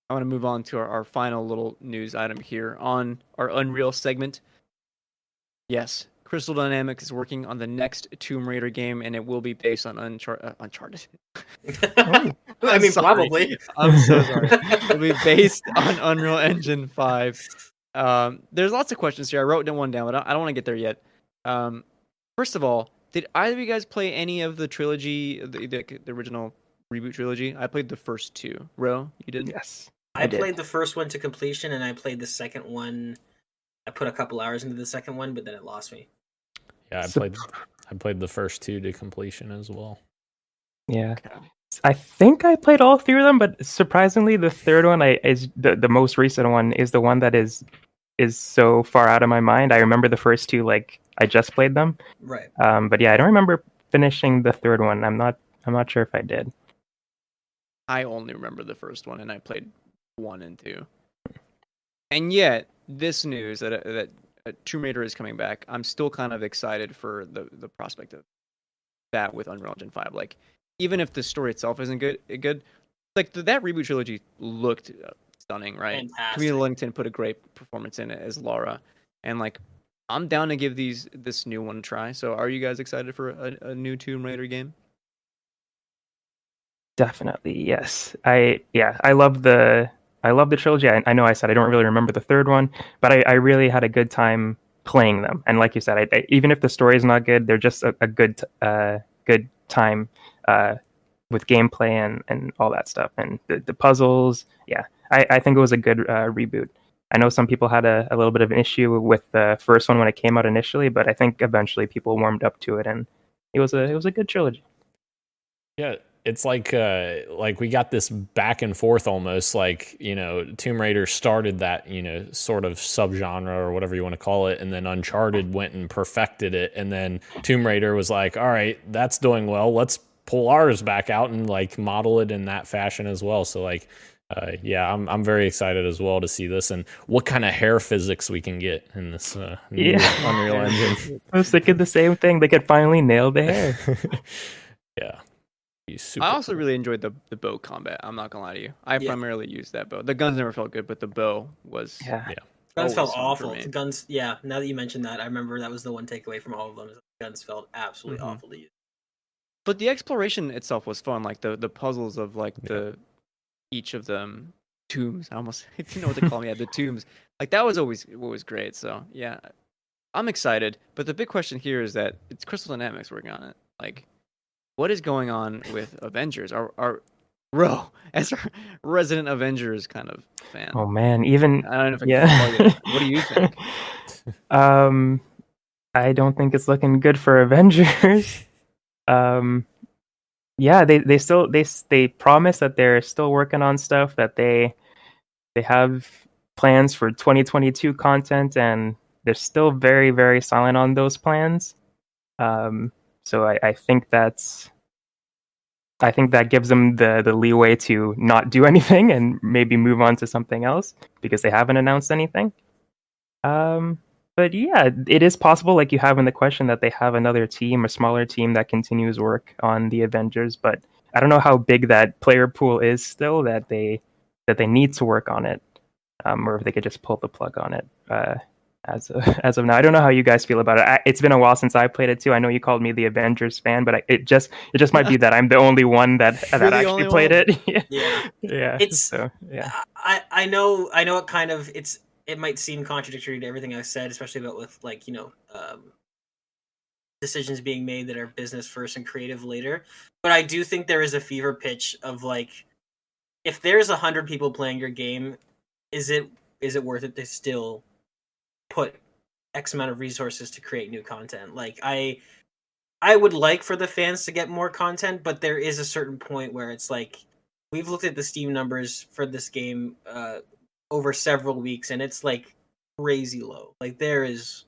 I want to move on to our final little news item here on our Unreal segment. Yes, Crystal Dynamics is working on the next Tomb Raider game, and it will be based on Uncharted. I mean, probably. I'm so sorry. It'll be based on Unreal Engine 5. There's lots of questions here. I wrote one down, but I don't want to get there yet. First of all, did either of you guys play any of the trilogy, the original reboot trilogy? I played the first two. Ro, you did? Yes. I played the first one to completion, and I played the second one. I put a couple hours into the second one, but then it lost me. Yeah, I played the first two to completion as well. Yeah. I think I played all three of them, but surprisingly, the third one is the most recent one is the one that is so far out of my mind. I remember the first two, like, I just played them. Right. But yeah, I don't remember finishing the third one. I'm not sure if I did. I only remember the first one, and I played 1 and 2. And yet, this news that Tomb Raider is coming back, I'm still kind of excited for the prospect of that with Unreal Engine 5. Like, even if the story itself isn't good, like that reboot trilogy looked stunning, right? Fantastic. Camila Linton put a great performance in it as Lara, and like, I'm down to give this new one a try. So, are you guys excited for a new Tomb Raider game? Definitely, yes. I love the trilogy. I know I said I don't really remember the third one, but I really had a good time playing them. And like you said, even if the story is not good, they're just a good good time with gameplay and all that stuff, and the puzzles. Yeah, I think it was a good reboot. I know some people had a little bit of an issue with the first one when it came out initially, but I think eventually people warmed up to it, and it was a good trilogy. Yeah, it's like we got this back and forth almost, like, you know, Tomb Raider started that, you know, sort of subgenre or whatever you want to call it, and then Uncharted went and perfected it, and then Tomb Raider was like, all right, that's doing well, let's pull ours back out and like model it in that fashion as well. So like yeah, I'm very excited as well to see this and what kind of hair physics we can get in this new Unreal Engine. I was thinking the same thing. They could finally nail the hair. Yeah. I also really enjoyed the bow combat. I'm not gonna lie to you. I primarily used that bow. The guns never felt good, but the bow was Guns felt awful. The guns, now that you mentioned that, I remember that was the one takeaway from all of them. The guns felt absolutely awful to use. But the exploration itself was fun. Like the puzzles of like each of them tombs. I didn't know what to call them. Yeah, the tombs. Like that was always great. So yeah, I'm excited. But the big question here is that it's Crystal Dynamics working on it. Like, what is going on with Avengers? Our Ro, as our resident Avengers kind of fan. Oh man, even I don't know if I can tell you. What do you think? I don't think it's looking good for Avengers. Yeah, they promise that they're still working on stuff, that they have plans for 2022 content, and they're still very, very silent on those plans. So I think that gives them the leeway to not do anything and maybe move on to something else because they haven't announced anything. But yeah, it is possible, like you have in the question, that they have another team, a smaller team that continues work on the Avengers. But I don't know how big that player pool is still that they need to work on it, or if they could just pull the plug on it as of now. I don't know how you guys feel about it. It's been a while since I played it too. I know you called me the Avengers fan, but it just might be that I'm the only one that actually played it. Yeah. It's I know it kind of it might seem contradictory to everything I said, especially about with like, decisions being made that are business first and creative later. But I do think there is a fever pitch of like, if there's 100 people playing your game, is it worth it to still put X amount of resources to create new content? Like I would like for the fans to get more content, but there is a certain point where it's like, we've looked at the Steam numbers for this game over several weeks, and it's like crazy low. Like there is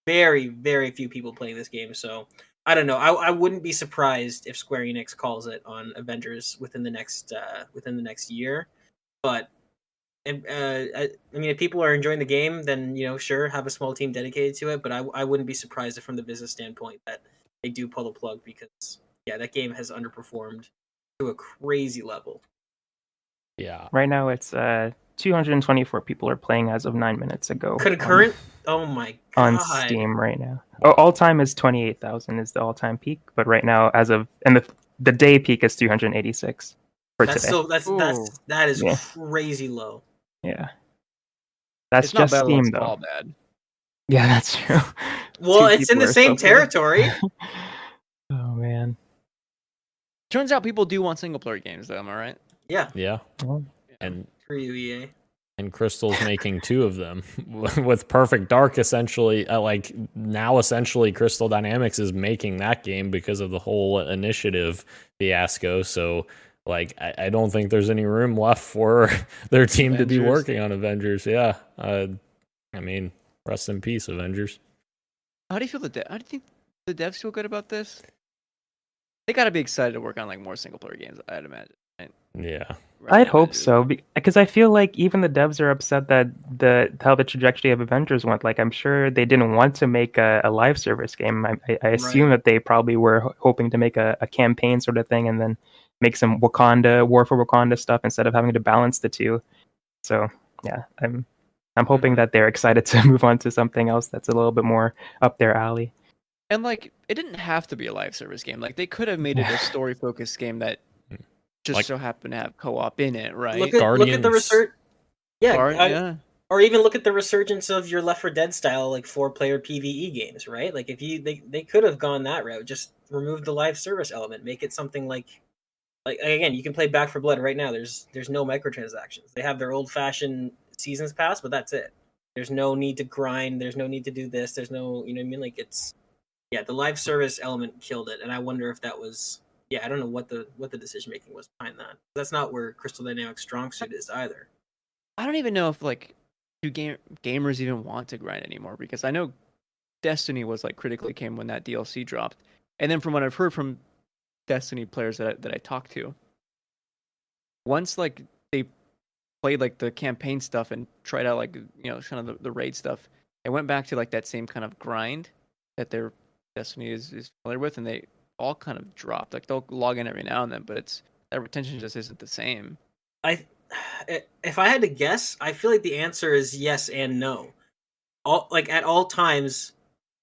very, very few people playing this game. So I don't know. I wouldn't be surprised if Square Enix calls it on Avengers within the next year. But I mean, if people are enjoying the game, then sure, have a small team dedicated to it. But I wouldn't be surprised if, from the business standpoint, that they do pull the plug, because that game has underperformed to a crazy level. Yeah. Right now, it's 224 people are playing as of 9 minutes ago. Concurrent? Oh my god! On Steam right now. All time is 28,000 is the all time peak, but right now, as of the day peak is 286 for today. That is crazy low. Yeah, that's it's not just bad, Steam it's though. all bad. Yeah, that's true. Well, it's in the same territory. Oh man. Turns out people do want single player games, though. Am I right? Yeah. Well, And for you, EA. And Crystal's making 2 of them with Perfect Dark. Essentially, essentially Crystal Dynamics is making that game because of the whole initiative fiasco. So I don't think there's any room left for their team to be working on Avengers. Yeah. I mean, rest in peace, Avengers. How do you feel how do you think the devs feel good about this? They gotta be excited to work on more single player games, I'd imagine. Right? Yeah. I'd hope so, because I feel like even the devs are upset that how the trajectory of Avengers went. Like, I'm sure they didn't want to make a live service game. I assume that they probably were hoping to make a campaign sort of thing and then make some War for Wakanda stuff instead of having to balance the two. So yeah, I'm hoping that they're excited to move on to something else that's a little bit more up their alley. And it didn't have to be a live service game. They could have made it a story focused game that just so happened to have co-op in it, right? Look at the research. Yeah, Or even look at the resurgence of your Left 4 Dead style, like 4-player PvE games, right? Like if they could have gone that route, just remove the live service element, make it something like again, you can play Back 4 Blood right now. There's no microtransactions. They have their old fashioned seasons pass, but that's it. There's no need to grind. There's no need to do this. There's no, you know what I mean? Like the live service element killed it, and I wonder if that was I don't know what the decision making was behind that. That's not where Crystal Dynamics' strong suit is either. I don't even know if do gamers even want to grind anymore, because I know Destiny was critically acclaimed when that DLC dropped, and then from what I've heard from Destiny players that I talked to, once they played the campaign stuff and tried out kind of the raid stuff, it went back to that same kind of grind that their Destiny is familiar with, and they all kind of dropped. They'll log in every now and then, but that retention just isn't the same. If I had to guess, I feel like the answer is yes and no. At all times,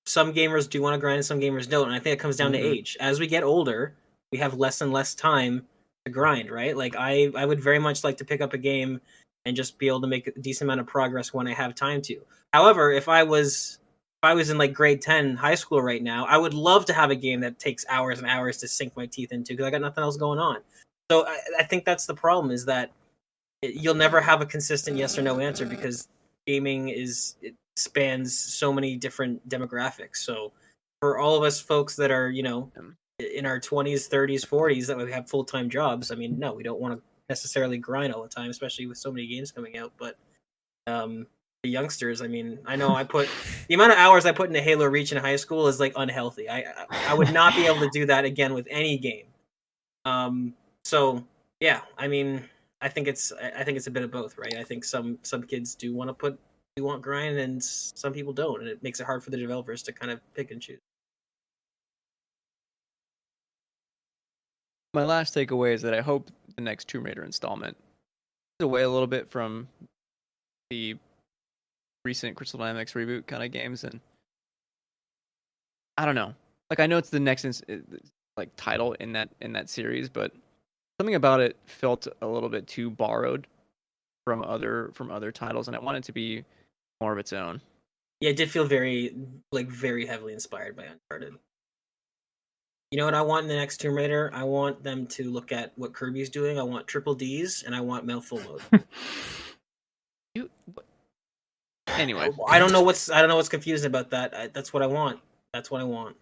some gamers do want to grind and some gamers don't, and I think it comes down to age. As we get older, we have less and less time to grind, right? I would very much like to pick up a game and just be able to make a decent amount of progress when I have time to. However, if I was in grade 10 high school right now, I would love to have a game that takes hours and hours to sink my teeth into because I got nothing else going on. So I think that's the problem, is that you'll never have a consistent yes or no answer because gaming it spans so many different demographics. So for all of us folks that are, in our 20s, 30s, 40s that we have full-time jobs, I mean, no, we don't want to necessarily grind all the time, especially with so many games coming out. But the youngsters, I mean, I know the amount of hours I put into Halo Reach in high school is unhealthy. I would not be able to do that again with any game. So yeah, I mean, I think it's a bit of both, right? I think some kids do want grind, and some people don't, and it makes it hard for the developers to kind of pick and choose. My last takeaway is that I hope the next Tomb Raider installment is away a little bit from the recent Crystal Dynamics reboot kind of games, and I don't know. I know it's the next title in that series, but something about it felt a little bit too borrowed from other titles, and I want it to be more of its own. Yeah, it did feel very very heavily inspired by Uncharted. You know what I want in the next Tomb Raider? I want them to look at what Kirby's doing. I want triple Ds, and I want mouthful mode. Anyway, I don't know what's confusing about that. That's what I want. That's what I want.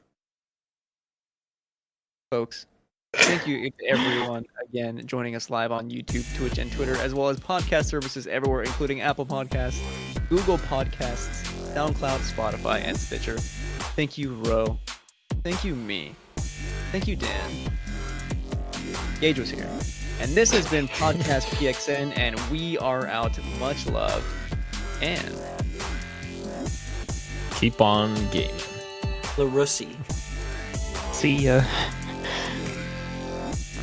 Folks, thank you to everyone again joining us live on YouTube, Twitch, and Twitter, as well as podcast services everywhere, including Apple Podcasts, Google Podcasts, SoundCloud, Spotify, and Stitcher. Thank you, Ro. Thank you, me. Thank you, Dan. Gage was here. And this has been Podcast PXN, and we are out. Much love. And keep on gaming. LaRussie. See ya.